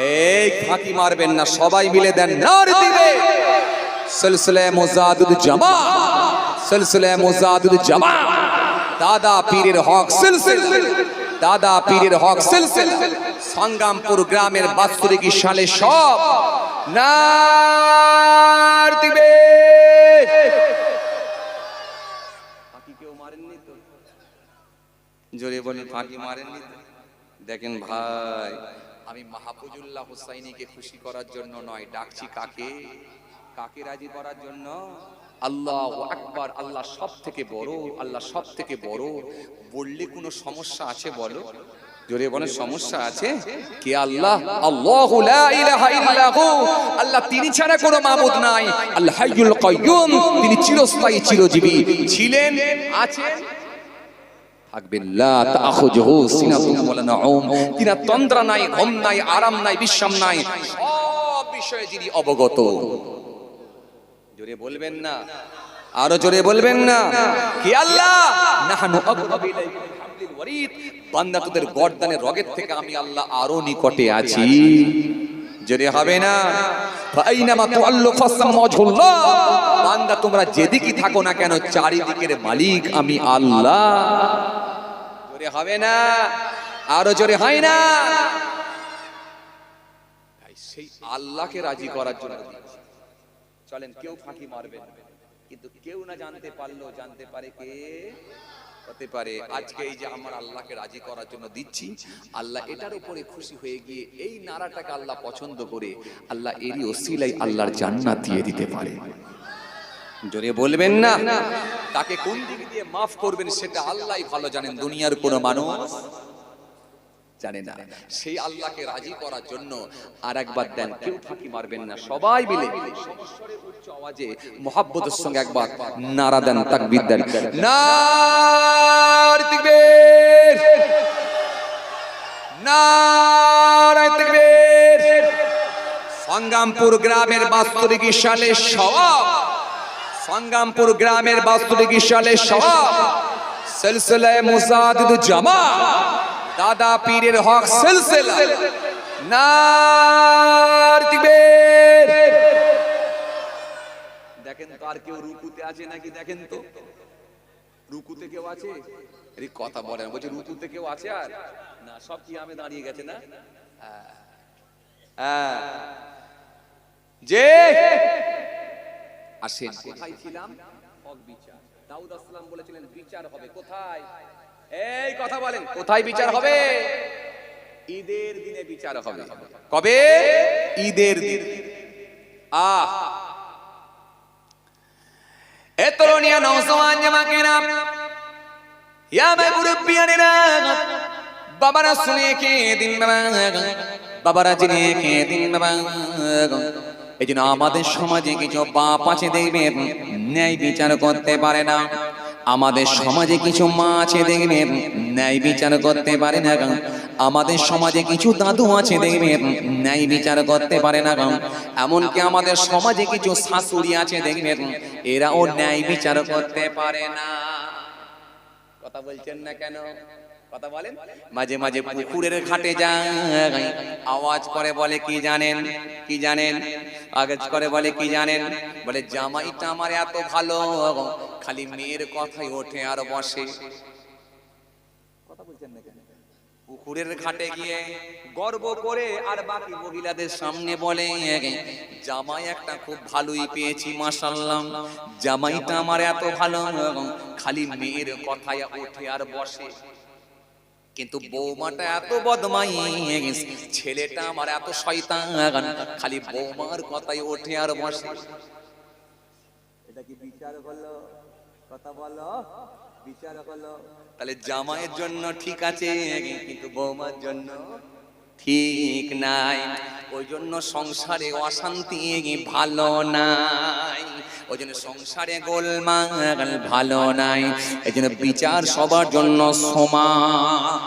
এই ফাঁকি মারবেন না, সবাই মিলে দেন নারে তাকবীর! সিলসিলা মুজাদ্দিদ জামা, সিলসিলা মুজাদ্দিদ জামা, দাদা পীরের হক সিলসিলা, দাদা পীরের হক সিলসিলা, সংগ্রামপুর গ্রামের 62 সালে সব নারে তাকবীর! ফাঁকি কেউ মারেননি তো? জোরে বলেন, ফাঁকি মারেননি তো? দেখেন ভাই, আমি মাহফুজুল্লাহ হুসাইনিকে খুশি করার জন্য নয়, ডাকছি কাকে? কাকে রাজি করার জন্য? আল্লাহু আকবার! আল্লাহ সব থেকে বড়, আল্লাহ সব থেকে বড়। বললে কোনো সমস্যা আছে বলো? জোরে বলেন, সমস্যা আছে? কে আল্লাহ? আল্লাহু লা ইলাহা ইল্লাহু, আল্লাহ তিনি ছাড়া কোনো মাবুদ নাই। আল হাইয়ুল কাইয়ুম, তিনি চিরস্থায়ী চিরজীবী ছিলেন, আছেন, থাকবেন। লা তাখুযুহু সিনাতুন ওয়ালা নাউম, তিনার তন্দ্রা নাই, ঘুম নাই, আরাম নাই, বিশ্রাম নাই, সব বিষয়ে যিনি অবগত। জোরে বলবেন না? আরো জোরে বলবেন না? কি আল্লাহ? নাহনু আকরাবু ইলাইকা মিন হাবলিল ওয়ারিদ, বান্দা তোদের গর্দানের রগের থেকে আমি আল্লাহ আরো নিকটে আছি। জোরে হবে না? ফাইনামা তুআল্লু ফাসাম্মা ওয়াজহুল্লাহ, বান্দা তোমরা যেদিকে থাকো না কেন, চারিদিকের মালিক আমি আল্লাহ। জোরে হবে না? আরো জোরে হয় না? সেই আল্লাহকে রাজি করার জন্য দিচ্ছি। চলেন, কেউ ফাঁকি মারবেন, কিন্তু কেউ না জানতে পারলো, জানতে পারে কে? হতে পারে আজকে এই যে আমার আল্লাহকে রাজি করার জন্য দিচ্ছি, আল্লাহ এটার উপরে খুশি হয়ে গিয়ে এই নারাটাকে আল্লাহ পছন্দ করে আল্লাহ এরই ওসিলায় আল্লাহর জান্নাত দিয়ে দিতে পারে। জোরে বলবেন না? তাকে কোন দিক দিয়ে মাফ করবেন সেটা আল্লাহই ভালো জানেন, দুনিয়ার কোনো মানুষ জানে না। সেই আল্লাহকে রাজি করার জন্য আর একবার দেন, কেউ ফাঁকি মারবেন না, সবাই মিলে সমস্বরে উচ্চ আওয়াজে মুহাব্বতের সঙ্গে একবার নারা দেন, তাকবীর দেন, নারে তাকবীর, নারে তাকবীর। সংগ্রামপুর গ্রামের 62 সালে সওয়াব, সংগ্রামপুর গ্রামের 62 সালে সওয়াব, সিলসিলা মুজাদ্দিদ জামা, দাদা পীরের হক সিলসিলা, নারে তাকবীর। দেখেন তো আর কেউ রুকুতে আছে নাকি? দেখেন তো, রুকুতে কেউ আছে? এই কথা বলেন, বলছে রুকুতে কেউ আছে? আর না, সব কি আমি দাঁড়িয়ে গেছে না? যে আসেন, কোথায় ছিলাম? হক বিচার। দাউদ আলাইহিস সালাম বলেছিলেন বিচার হবে কোথায়? এই কথা বলেন, কোথায় বিচার হবে? ঈদের দিনে বিচার হবে। কবে? ঈদের দিন। এ তরুণিয়া নওজওয়ান জামাকেরা, ইয়া মে মুরব্বিয়ানেরা, বাবারা শুনে কে দিন বাবা, বাবারা জেনে কে দিন বাবা। এই জন্য আমাদের সমাজে কিছু বাপ আছে দেখবেন ন্যায় বিচার করতে পারে না। আমাদের সমাজে কিছু মা আছে দেখবেন ন্যায় বিচার করতে পারে না। আমাদের সমাজে কিছু দাদু আছে দেখবেন ন্যায় বিচার করতে পারে না। এমনকি আমাদের সমাজে কিছু শাশুড়ি আছে দেখবেন এরাও ন্যায় বিচার করতে পারে না। কথা বলছেন না কেন? কথা বলেন। মাঝে মাঝে পুকুরের ঘাটে যায়, আওয়াজ করে বলে কি জানেন, কি জানেন, আওয়াজ করে বলে কি জানেন, বলে জামাইটা আমার এত ভালো, খালি মেয়ের কথাই ওঠে আর বসে। কথা বলছেন না কেন? পুকুরের ঘাটে গিয়ে গর্ব করে আর বাকি মহিলাদের সামনে বলে জামাই একটা খুব ভালোই পেয়েছি, মাশাআল্লাহ, জামাইটা আমার এত ভালো, খালি মেয়ের কথায় ওঠে আর বসে। কিন্তু বৌমাটা এত বদমাইশ, ছেলেটা আমার এত শয়তান, খালি বৌমার কথাই ওঠে আর বসে। এটা কি বিচার হলো? কথা বলো, বিচার হলো? তাহলে জামাইয়ের জন্য ঠিক আছে, কিন্তু বৌমার জন্য ঠিক নাই। ওই জন্য সংসারে অশান্তি ভালো নাই, ওই জন্য সংসারে গোলমাল ভালো নাই। এই জন্য বিচার সবার জন্য সমান।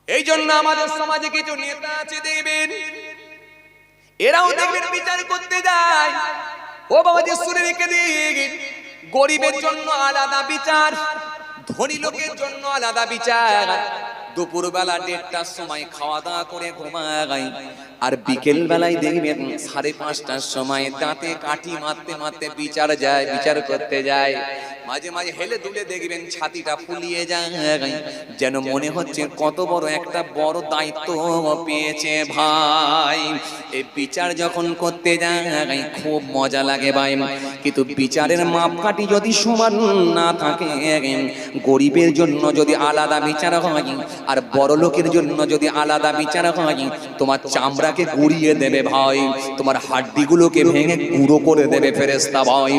এই জন্য আমাদের সমাজে কিছু নেতা আছে দেখবেন, এরাও দেখবেন বিচার করতে যায়। ও বাবাজি শুনে রেখে দিন, গরিবের জন্য আলাদা বিচার, ধনী লোকের জন্য আলাদা বিচার। দুপুর বেলা 1:30টার সময় খাওয়া দাওয়া করে ঘুমায়, আর বিকেল বেলায় দেখবেন 5:30টার সময় দাঁতে কাঠি মারতে মারতে বিচার যায়, বিচার করতে যায়। মাঝে মাঝে হেলে দুলে দেখবেন ছাতিটা ফুলিয়ে যায়, যেন মনে হচ্ছে কত বড় একটা বড় দায়িত্ব পেয়েছে ভাই। এই বিচার যখন করতে যায় খুব মজা লাগে ভাই, কিন্তু বিচারের মাপকাঠি যদি সমান না থাকে, গরিবের জন্য যদি আলাদা বিচার হয় আর বড় লোকের জন্য যদি আলাদা বিচার হয়, তোমার চামড়াকে গুড়িয়ে দেবে ভাই, তোমার হাড্ডিগুলোকে ভেঙে গুঁড়ো করে দেবে ফেরেশতা ভাই।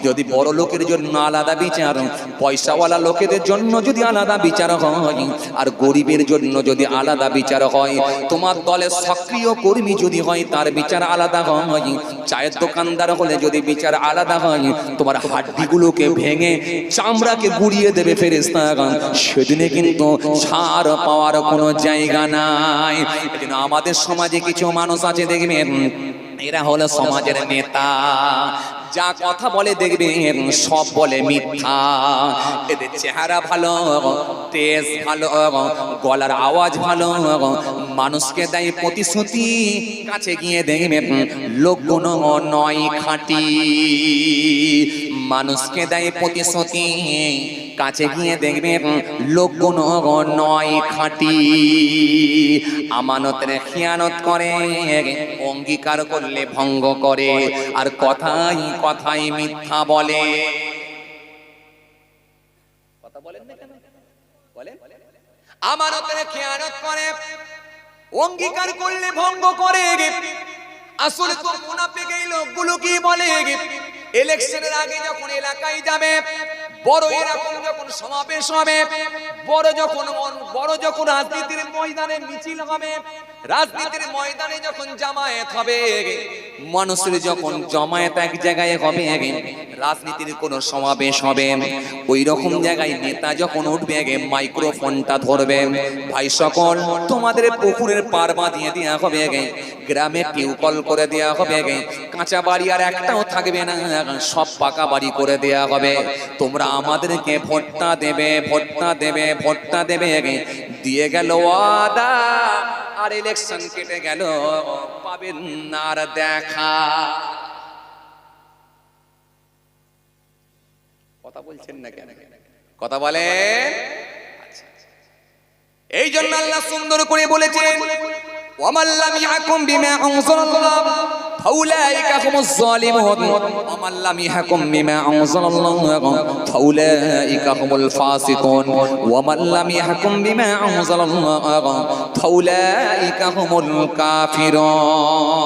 যদি বড় লোকের জন্য আলাদা বিচার, পয়সাওয়ালা লোকেদের জন্য যদি আলাদা বিচার হয়, আর গরিবের জন্য যদি আলাদা বিচার হয়, তোমার দলের সক্রিয় কর্মী যদি হয় তার বিচার আলাদা হয়, চায়ের দোকানদার হলে যদি বিচার আলাদা হয়, তোমার হাড্ডিগুলোকে ভেঙে চামড়াকে গুঁড়িয়ে দেবে ফেরেশতা। সেদিনে কিন্তু ছাড় পাওয়ার কোনো জায়গা নাই। এজন্য আমাদের সমাজে কিছু মানুষ আছে দেখবেন, এরা হলো সমাজের নেতা, যা কথা বলে দেখবেন সব বলে মিথ্যা। এদের চেহারা ভালো, তেজ ভালো, গলার আওয়াজ ভালো, মানুষকে দেয় প্রতিশ্রুতি, কাছে গিয়ে দেখবেন লোকগুলো নয় খাঁটি। মানুষকে দেয় প্রতিশ্রুতি, কাছে গিয়ে দেখবেন লোকগুলো নয় খাঁটি। আমানতের খিয়ানত করে, অঙ্গীকার করলে ভঙ্গ করে, আর কথাই কথাই মিথ্যা বলে। কথা বলেন না কেন? বলেন। আমানতের খিয়ানত করে, অঙ্গীকার করলে ভঙ্গ করে। আসলে তো মুনাফিক এই লোকগুলো কি বলে, ইলেকশনের আগে যখন এলাকায় যাবে, বড় এরকম যখন সমাবেশ হবে, বড় যখন রাজনীতির ময়দানে মিছিল হবে, রাজনীতির ময়দানে যখন জামায়াত হবে, মানুষের যখন জমায়েত এক জায়গায় হবে, রাজনীতির কোন সমাবেশ হবে, ওই রকম জায়গায় নেতা যখন উঠবে, মাইক্রোফোনটা ধরবে, ভাই সকল তোমাদের পুকুরের পার বাঁধিয়ে দেওয়া হবে, গ্রামে টিউবকল করে দেওয়া হবে, কাঁচা বাড়ি আর একটাও থাকবে না, সব পাকা বাড়ি করে দেওয়া হবে। তোমরা আমাদেরকে ভোটটা দেবে, ভোটটা দেবে, ভোটটা দেবে। দিয়ে গেল ওয়াদা, আর ইলেকশন কেটে গেল, পাবেন না আর দেখা। কথা বলছেন না কেন? কথা বলেন। এই জন্য আল্লাহ সুন্দর করে বলেছেন, ওয়ামান লাম ইয়াকুম বিমা আনজালাল্লাহ ফাউলাইকা হুমুজ যালিমুন, ওয়ামান লাম ইয়াকুম বিমা আনজালাল্লাহ ফাউলাইকা হুমুল ফাসিকুন, ওয়ামান লাম ইয়াকুম বিমা আনজালাল্লাহ ফাউলাইকা হুমুল কাফিরুন।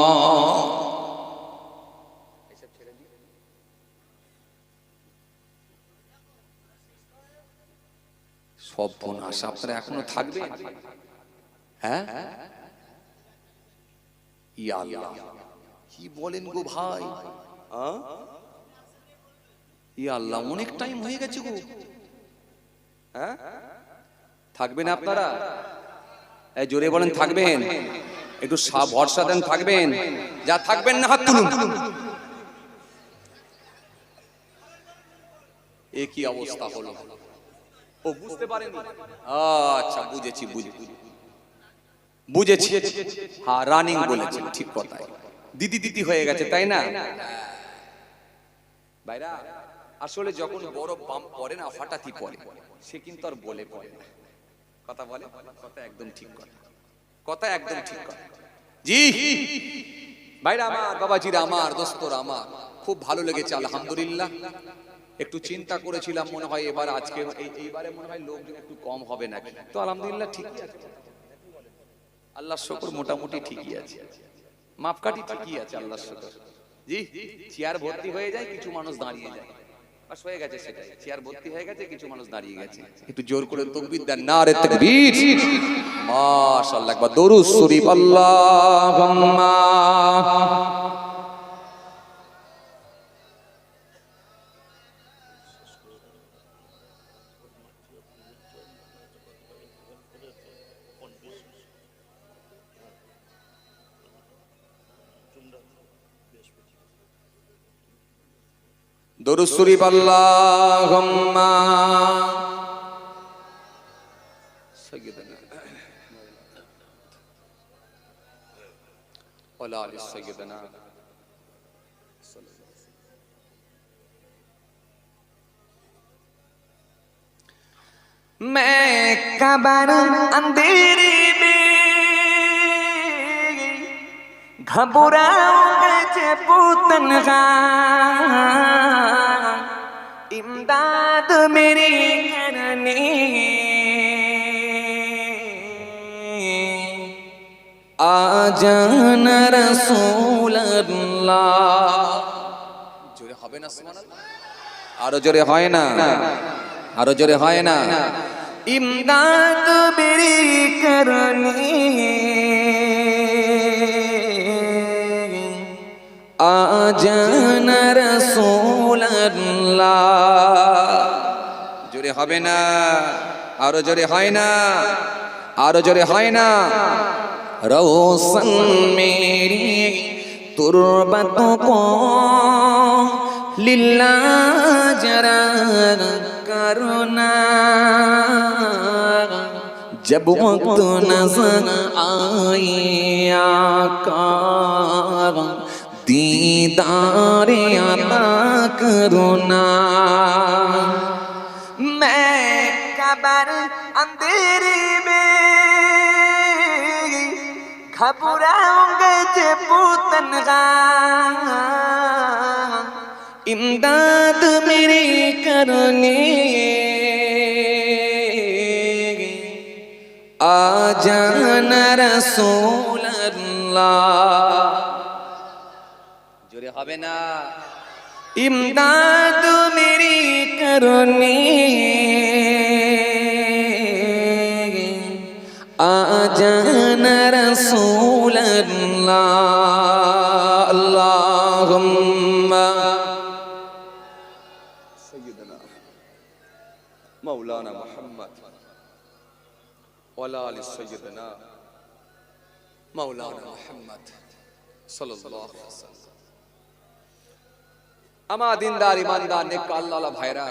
সব বোনাস আপনারা এখনো থাকবে? হ্যাঁ, ইয়া আল্লাহ, কি বলেন গো ভাই? ইয়া আল্লাহ, অনেক টাইম হয়ে গেছে গো। হ্যাঁ, থাকবেন আপনারা? এই জোরে বলেন থাকবেন? একটু ভরসা দেন থাকবেন। যা থাকবেন না হাত তুলুন। এ কি অবস্থা হলো? ও বুঝতে পারেনি, আচ্ছা বুঝেছি বুঝেছি। হ্যাঁ রানিং বলেছেন, ঠিক কথাই, দিদি দিদি হয়ে গেছে তাই না ভাইরা? আসলে যখন বড় পাম্প পড়ে না, হঠাৎই পড়ে, সে কিন্তু আর বলে পড়ে না। কথা বলে, কথা একদম ঠিক কথা, কথা একদম ঠিক কথা। জি ভাইরা আমার, বাবাজিরা আমার, দোস্তরা আমার, খুব ভালো লেগেছে আলহামদুলিল্লাহ। একটু চিন্তা করেছিলাম মনে হয় এবার আজকে এইবারে মনে হয় লোকজন একটু কম হবে নাকি, তো আলহামদুলিল্লাহ ঠিকই আছে, আল্লাহর শুকর মোটামুটি ঠিকই আছে, মাপকাঠি ঠিকই আছে আল্লাহর শুকর। জি চেয়ার ভর্তি হয়ে যায়, কিছু মানুষ দাঁড়িয়ে যায়, বাস হয়ে গেছে সেটাই, চেয়ার ভর্তি হয়ে গেছে, কিছু মানুষ দাঁড়িয়ে গেছে। একটু জোর করে তাকবীর দেন, নারে তাকবীর, মাশাআল্লাহ, একবার দরুদ শরীফ আল্লাহুম্মা। দরুদ শরীফ আল্লাহুম্মা সাইয়্যিদানা ওয়া আলি সাইয়্যিদানা। मैं कबर अंधेरे में घबराऊंगा जब तन्हा, इमदाद मेरी करने आ जाना रसूल अल्लाह। जोरे হবে না সুবহানাল্লাহ, আরো জোরে হয় না, আরো জোরে হয় না। ইমদাদ মেরি করনি আ জানা রাসূল আল্লাহ। জোরে হবে না, আরো জোরে হয় না, আরো জোরে হয় না। রওশন মেরি তুরবতোं को लिल्लाह जरा करना, जब वक्त नजर आए आका दीदारे अता करना। मैं कबर अंधेरे में घबराऊंगा जब तन्हा, इमदाद मेरी करने आ जाना रसूल अल्लाह। जोरे হবে না। इमदाद मेरी करने आ जाना रसूल अल्लाह। अल्लाहुम्मा मौलाना मोहम्मद वाला आलि सय्यदना मौलाना मोहम्मद सल्लल्लाहु अलैहि वसल्लम। আমার দিনদার ইমানদার নেক আল্লাহওয়ালা ভাইরা,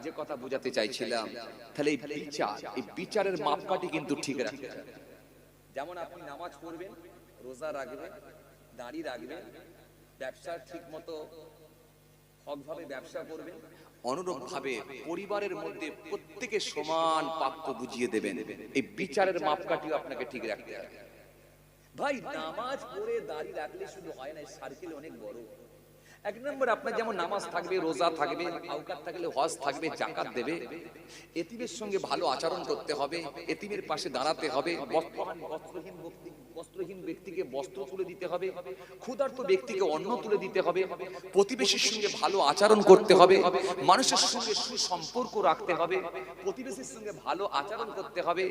যে কথা বোঝাতে চাইছিলাম, তাহলে এই বিচার, এই বিচারের মাপকাঠি কিন্তু ঠিক রাখতে হবে। যেমন আপনি নামাজ পড়বেন, রোজা রাখবেন, দাড়ি রাখবেন, ব্যবসা ঠিকমতো হকভাবে ব্যবসা করবেন, অনুরূপ ভাবে পরিবারের মধ্যে প্রত্যেকে সমান প্রাপ্য বুঝিয়ে দেবেন। এই বিচারের মাপকাঠিও আপনাকে ঠিক রাখতে হবে। ভাই নামাজ পড়ে দাড়ি রাখলে শুধু হয় না, সার্কেল অনেক বড়। এক নম্বর আপনার যেমন নামাজ থাকবে, রোজা থাকবে, আওকাত থাকলে হজ থাকবে, জাকাত দেবে, এতিমের সঙ্গে ভালো আচরণ করতে হবে, এতিমের পাশে দাঁড়াতে হবে, বস্ত্রহীন ব্যক্তিকে বস্ত্র তুলে দিতে হবে, ক্ষুধার্ত ব্যক্তিকে অন্ন তুলে দিতে হবে, প্রতিবেশীর সঙ্গে ভালো আচরণ করতে হবে, মানুষের সঙ্গে সুসম্পর্ক রাখতে হবে, প্রতিবেশীর সঙ্গে ভালো আচরণ করতে হবে,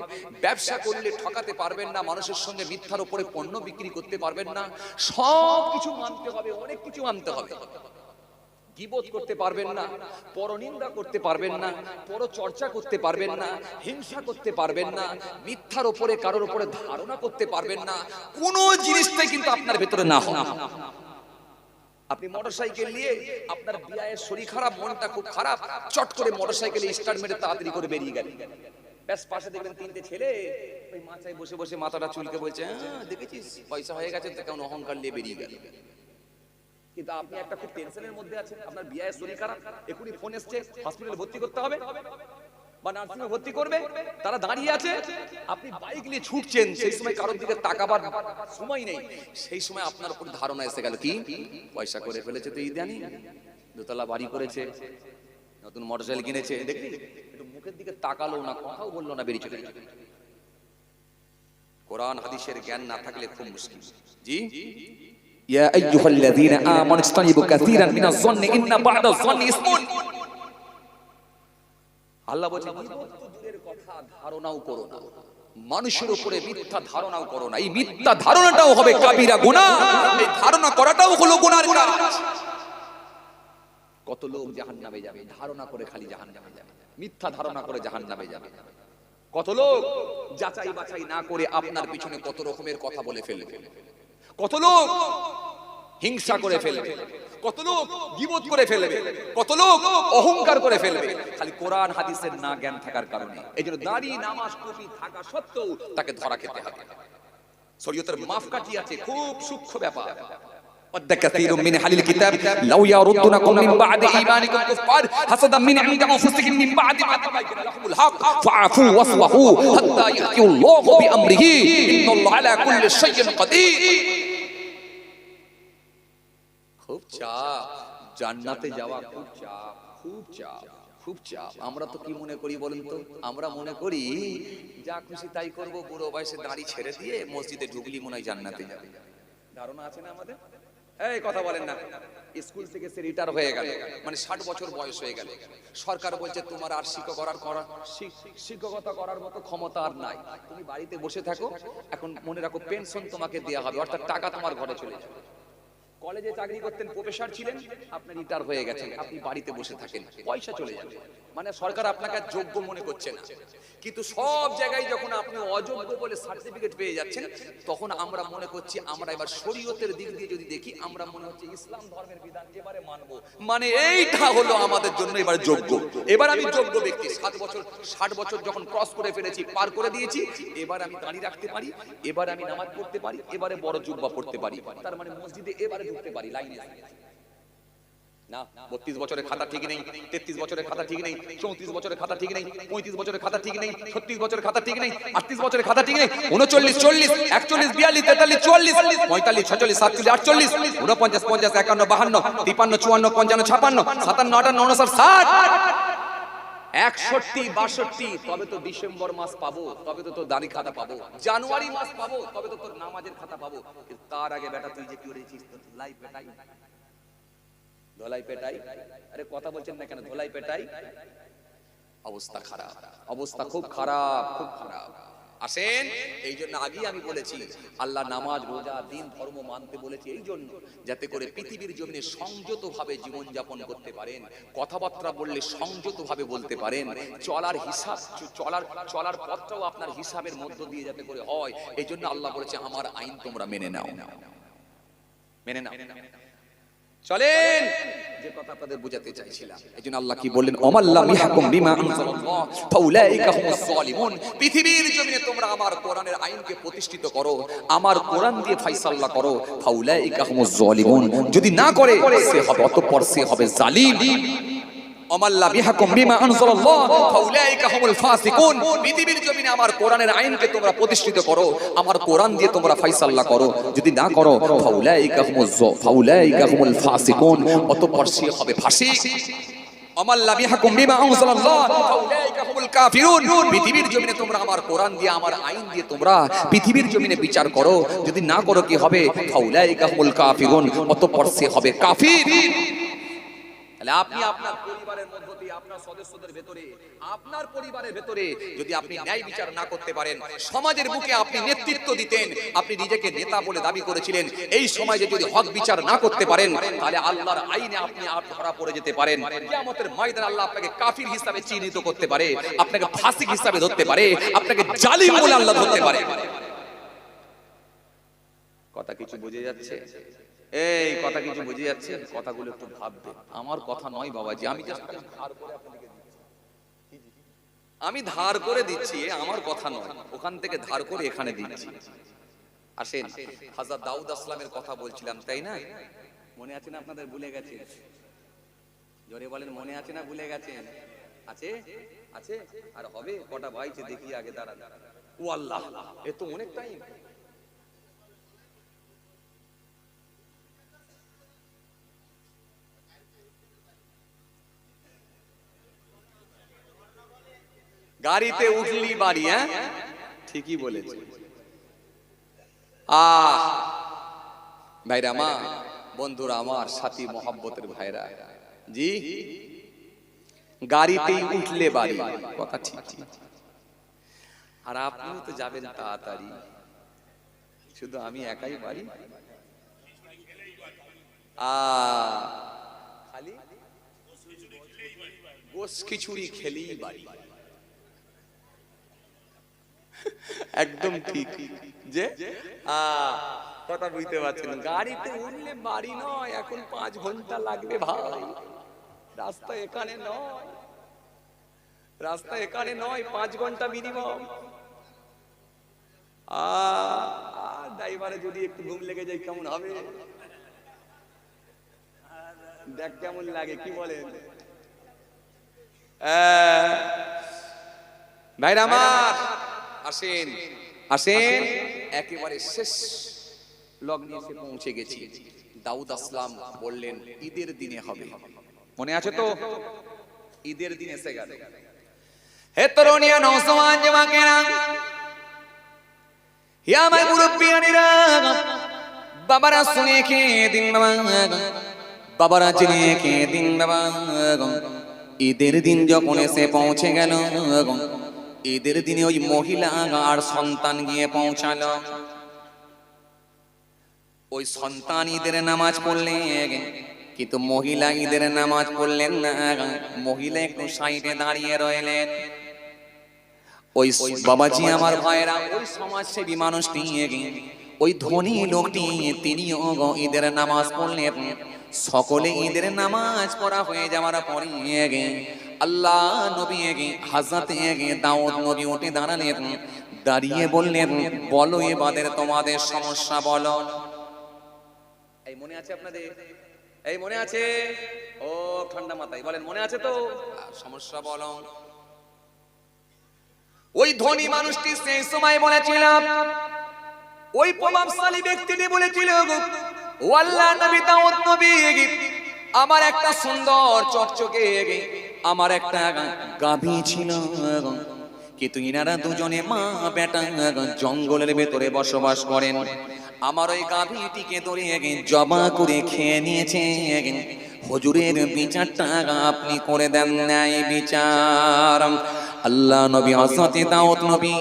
ব্যবসা করলে ঠকাতে পারবেন না, মানুষের সঙ্গে মিথ্যার উপরে পণ্য বিক্রি করতে পারবেন না, সব কিছু মানতে হবে, অনেক কিছু মানতে হবে। গীবত করতে পারবেন না, পরনিন্দা করতে পারবেন না, পরচর্চা করতে পারবেন না, হিংসা করতে পারবেন না, মিথ্যার উপরে কারোর উপরে ধারণা করতে পারবেন না, কোনো জিনিসটাই কিন্তু আপনার ভেতরে না হয়। আপনি মোটরসাইকেল নিয়ে আপনার বিয়ের শরীর খারাপ, মনটা খুব খারাপ, চট করে মোটরসাইকেলে স্টার্ট মেরে তাড়াতাড়ি করে বেরিয়ে গেলেন। ব্যাস পাশে দেখবেন তিনটে ছেলে ওই মাথায় বসে বসে মাথাটা চুলকে বলছে, হ্যাঁ দেখেছিস পয়সা হয়ে গেছে, তো কেমন অহংকার নিয়ে বেরিয়ে গেল। কিন্তু আপনি একটা খুব টেনশনের মধ্যে আছেন, আপনার বিয়ের শরীর খারাপ, এখনই ফোন এসছে হসপিটালে ভর্তি করতে হবে বা নার্সিংহোমে ভর্তি করবে, তারা দাঁড়িয়ে আছে, আপনি বাইক নিয়ে ছুটছেন, সেই সময় কারোর দিকে তাকাবার সময় নেই, সেই সময় আপনার উপর ধারণা এসে গেল কি পয়সা করে ফেলেছে, তো ইদানি দোতলা বাড়ি করেছে, নতুন মোটরসাইকেল কিনেছে, দেখলি একটু মুখের দিকে তাকালো না, কথাও বললো না, বেরিয়ে চলে গেল। কোরআন হাদিসের জ্ঞান না থাকলে খুব মুশকিল। জি ইয়া আইয়ুহাল্লাযীনা আমানু ইসতানিবু কাসীরান মিনাজ যন্নি ইন্না বা'দাজ যন্নি ইসমুন। আল্লাহ বলেন দূরের কথা ধারণাও করো না, মানুষের উপরে মিথ্যা ধারণাও করো না, এই মিথ্যা ধারণাটাও হবে কাবিরা গুনাহ, এই ধারণা করাটাও হলো গুনার কাজ। কত লোক জাহান্নামে যাবে ধারণা করে, খালি জাহান্নামে যাবে, মিথ্যা ধারণা করে জাহান্নামে যাবে। কত লোক যাচাই বাছাই না করে আপনার পিছনে কত রকমের কথা বলে ফেলবে, কত লোক হিংসা করে ফেলবে, কত লোক গীবত করে ফেলবে, কত লোক অহংকার করে ফেলবে, খালি কোরআন হাদিসের না জ্ঞান থাকার কারণে। এইজন্য দাড়ি নামাজ টুপি থাকা সত্ত্বেও তাকে ধরা খেতে হবে। শরীয়তের মাপকাঠি আছে, খুব সূক্ষ্ম ব্যাপার। ود كثير من أهل الكتاب لو يردونكم من بعد إيمانكم كفار حسدا من عند أنفسهم من بعد ما تبين لهم الحق فاعفوا واصفحوا حتى يأتي الله بأمره إن الله على كل شيء قدير। খুব চাপ, জান্নাতে যাওয়া খুব চাপ, খুব চাপ, খুব চাপ। আমরা তো কি মনে করি বলেন তো, আমরা মনে করি যা খুশি তাই করব, বুড়ো বয়সে দাড়ি ছেড়ে দিয়ে মসজিদে ঢুকলি মনে হয় জান্নাতে যাবে। ধারণা আছে না আমাদের? এই কথা বলেন না, স্কুল থেকে সে রিটায়ার হয়ে গেল, মানে 60 বছর বয়স হয়ে গেল, সরকার বলছে তোমার আর শিক্ষকতা করার মতো ক্ষমতা আর নাই, তুমি বাড়িতে বসে থাকো, এখন মনে রাখো পেনশন তোমাকে দেয়া হবে, অর্থাৎ টাকা তোমার ঘরে চলে যাবে। কলেজে চাকরি করতেন, প্রফেসর ছিলেন, আপনি রিটায়ার হয়ে গেছেন, আপনি বাড়িতে বসে থাকেন, পয়সা চলে যাবে, মানে সরকার আপনাকে যোগ্য মনে করছে না। কিন্তু সব জায়গায় যখন আপনি অযোগ্য বলে সার্টিফিকেট পেয়ে যাচ্ছেন, তখন আমরা মনে করছি, আমরা এবার শরীয়তের দিক দিয়ে যদি দেখি, আমরা মনে হচ্ছে ইসলাম ধর্মের বিধান এবারে মানবো, মানে এইটা হলো আমাদের জন্য এবার যোগ্য, এবার আমি যোগ্য ব্যক্তি। 60 বছর যখন ক্রস করে ফেলেছি, পার করে দিয়েছি, এবার আমি দাঁড়িয়ে রাখতে পারি, এবার আমি নামাজ পড়তে পারি, এবারে বড় জুব্বা পড়তে পারি, তার মানে মসজিদে এবারে ঢুকতে পারি, লাইনে না। 32 বছরের খাতা ঠিক নেই, 33 বছরের খাতা ঠিক নেই, 34 বছরের খাতা ঠিক নেই, 35 বছরের খাতা ঠিক নেই, 36 বছরের খাতা ঠিক নেই, 38 বছরের খাতা ঠিক নেই, 39, 40, 41, 42, 43, 44, 45, 46, 47, 48, 49, 50, 51, 52, 53, 54, 55, 56, 57, 58, 59, 60, 61, 62, তবে তো ডিসেম্বর মাস পাবো, তবে তো তোর দাড়ি খাতা পাবো, জানুয়ারি মাস পাবো, তবে তো তোর নামাজের খাতা পাবো। কিন্তু তার আগে বেটা তুই যে কি করেছিস, তোর লাইফ বেটাই ধোলাই পেটাই, আরে কথা বলছেন না কেন, ধোলাই পেটাই, অবস্থা খারাপ, অবস্থা খুব খারাপ, খুব খারাপ। আসেন, এই জন্য আগেই আমি বলেছি, আল্লাহ নামাজ রোজা দিন ধর্ম মানতে বলেছি এই জন্য, যাতে করে পৃথিবীর জমিনে সংযতভাবে জীবন যাপন করতে পারেন, কথাবার্তা বললে সংযতভাবে বলতে পারেন, চলার হিসাব, চলার পথটাও আপনার হিসাবের মধ্য দিয়ে যাতে করে হয়। এই জন্য আল্লাহ বলেছে আমার আইন তোমরা মেনে নাও, মেনে নাও। চলেন, যে কথা আপনাদের বুঝাতে চাইছিলাম, এইজন্য আল্লাহ কি বললেন, ওমাল্লাম ইয়াহকুম বিমা আনজালাল্লাহ ফাউলাইকা হুমুজ জালিমুন। পৃথিবীর জমিনে তোমরা আমার কোরআনের আইনকে প্রতিষ্ঠিত করো, আমার কোরআন দিয়ে ফয়সালা করো, ফাউলাইকা হুমুজ জালিমুন। যদি না করে সে হবে, অতঃপর সে হবে জালিম। ওমাল্লাম ইয়াহকুম বিমা আনজালাল্লাহ ফাউলাইকা হুমুল ফাসিকুন। পৃথিবীর জমিনে আমার কোরআনের আইনকে তোমরা প্রতিষ্ঠিত করো, আমার কোরআন দিয়ে তোমরা ফয়সালা করো, যদি না করো ফাউলাইকা হুমুল ফাসিকুন, অতঃপর সে হবে ফাসিক। ওমাল্লাম ইয়াহকুম বিমা আনজালাল্লাহ ফাউলাইকা হুমুল কাফিরুন। পৃথিবীর জমিনে তোমরা আমার কোরআন দিয়ে, আমার আইন দিয়ে তোমরা পৃথিবীর জমিনে বিচার করো, যদি না করো কি হবে, ফাউলাইকা হুমুল কাফিরুন, অতঃপর সে হবে কাফির। আপনি আপনার পরিবারের মধ্য দিয়ে, আপনার সদস্যদের ভেতরে, আপনার পরিবারের ভেতরে যদি আপনি ন্যায় বিচার না করতে পারেন, সমাজের বুকে আপনি নেতৃত্ব দিতেন, আপনি নিজেকে নেতা বলে দাবি করেছিলেন, এই সমাজে যদি হক বিচার না করতে পারেন, তাহলে আল্লাহর আইনে আপনি ধরা পড়ে যেতে পারেন। কিয়ামতের ময়দানে আল্লাহ আপনাকে কাফির হিসাবে চিহ্নিত করতে পারে, আপনাকে ফাসিক হিসাবে ধরতে পারে, আপনাকে জালিম বলে আল্লাহ ধরতে পারে। কথা কিছু বুঝে যাচ্ছে? এই কথা কিছু বুঝে যাচ্ছে? কথাগুলো একটু ভাববে। আমার কথা নয় বাবাজি, আমি জাস্ট ধার করে আপনাদেরকে দিচ্ছি। আমি ধার করে দিচ্ছি, আমার কথা নয়, ওখান থেকে ধার করে এখানে দিচ্ছি। আসেন, হযরত দাউদ আসলামের কথা বলছিলাম, তাই না? মনে আছে না আপনাদের? ভুলে গেছেন? জোরে বলেন, মনে আছে না ভুলে গেছেন? আছে? আছে? আর হবে কটা বাইছে দেখি আগে, দাঁড়ান। ও আল্লাহ, এ তো অনেক টাইম। গাড়িতে উঠলি বাড়ি, হ্যাঁ ঠিকই বলেছে। ভাইরা মা, বন্ধুরা আমার, সাথী মহব্বতের ভাইরা, জি গাড়িতেই উঠলে বাড়ি, কথা ঠিক। আর আপনিও তো যাবেন তাড়াতাড়ি, শুধু আমি একাই বাড়ি? খালি গোশ খিচুড়ি খেলেই বাড়ি। একদম ঠিক, যে কথা বুঝতে পারছেন? গাড়িতে উঠলে বাড়ি নয়, এখন 5 ঘন্টা লাগবে ভাই। রাস্তা এখানে নয়, রাস্তা এখানে নয়, 5 ঘন্টা মিনিমাম। ড্রাইভারে যদি একটু ঘুম লেগে যায় কেমন হবে? দেখ কেমন লাগে, কি বলেন ভাইরা আমার? আসেন আসেন, একেবারে শেষ লগ্নে এসে পৌঁছে গেছি। দাউদ আসলাম বললেন ঈদের দিনে হবে, মনে আছে তো? ঈদের দিন এসে গেল। হে তরুণিয়া, নওজওয়ান যুবকেরা, হে আমার মুরব্বিয়ানেরা, বাবারা শুনে কে দিন বাবা, বাবারা জেনে কে দিন বাবা। ঈদের দিন যখন এসে পৌঁছে গেল, ঈদের দিনে ওই মহিলা আর সন্তান গিয়ে পৌঁছালো। ওই সন্তান ঈদের নামাজ পড়লেন, কিন্তু মহিলা ঈদের নামাজ পড়লেন না। মহিলা একটু সাইডে দাঁড়িয়ে রইলেন। ওই বাবাজি আমার ভাইরা, ওই সমাজসেবী মানুষটি, ওই ধনী লোকটি, তিনিও ঈদের নামাজ পড়লেন। সকলে ঈদের নামাজ পড়া হয়ে যাওয়ার পরে আল্লাহ নবী হযরত দাউদ নবী উঠে দাঁড়ালেন, দাঁড়িয়ে বললেন, বলো এবারে তোমাদের সমস্যা বলো। এই মনে আছে আপনাদের? এই মনে আছে? ও ঠান্ডা মাথায় বলেন, মনে আছে তো? সমস্যা বলো। ওই ধনী মানুষটি সেই সময় বলেছিল, ওই প্রভাবশালী ব্যক্তিটি বলেছিল, ও আল্লাহ নবী দাউদ নবী, আমার একটা সুন্দর চকচকে আমার একটা গাভী ছিল, কিন্তু ইনারা দুজনে মা বেটা জঙ্গলের ভেতরে বসবাস করেন। আমার ওই গাভীটিকে ধরে জবা করে খেয়ে নিয়েছে। হুজুরের বিচারটা আপনি করে দেন, ন্যায় বিচার। আল্লাহ নবী হযরত দাউদ নবী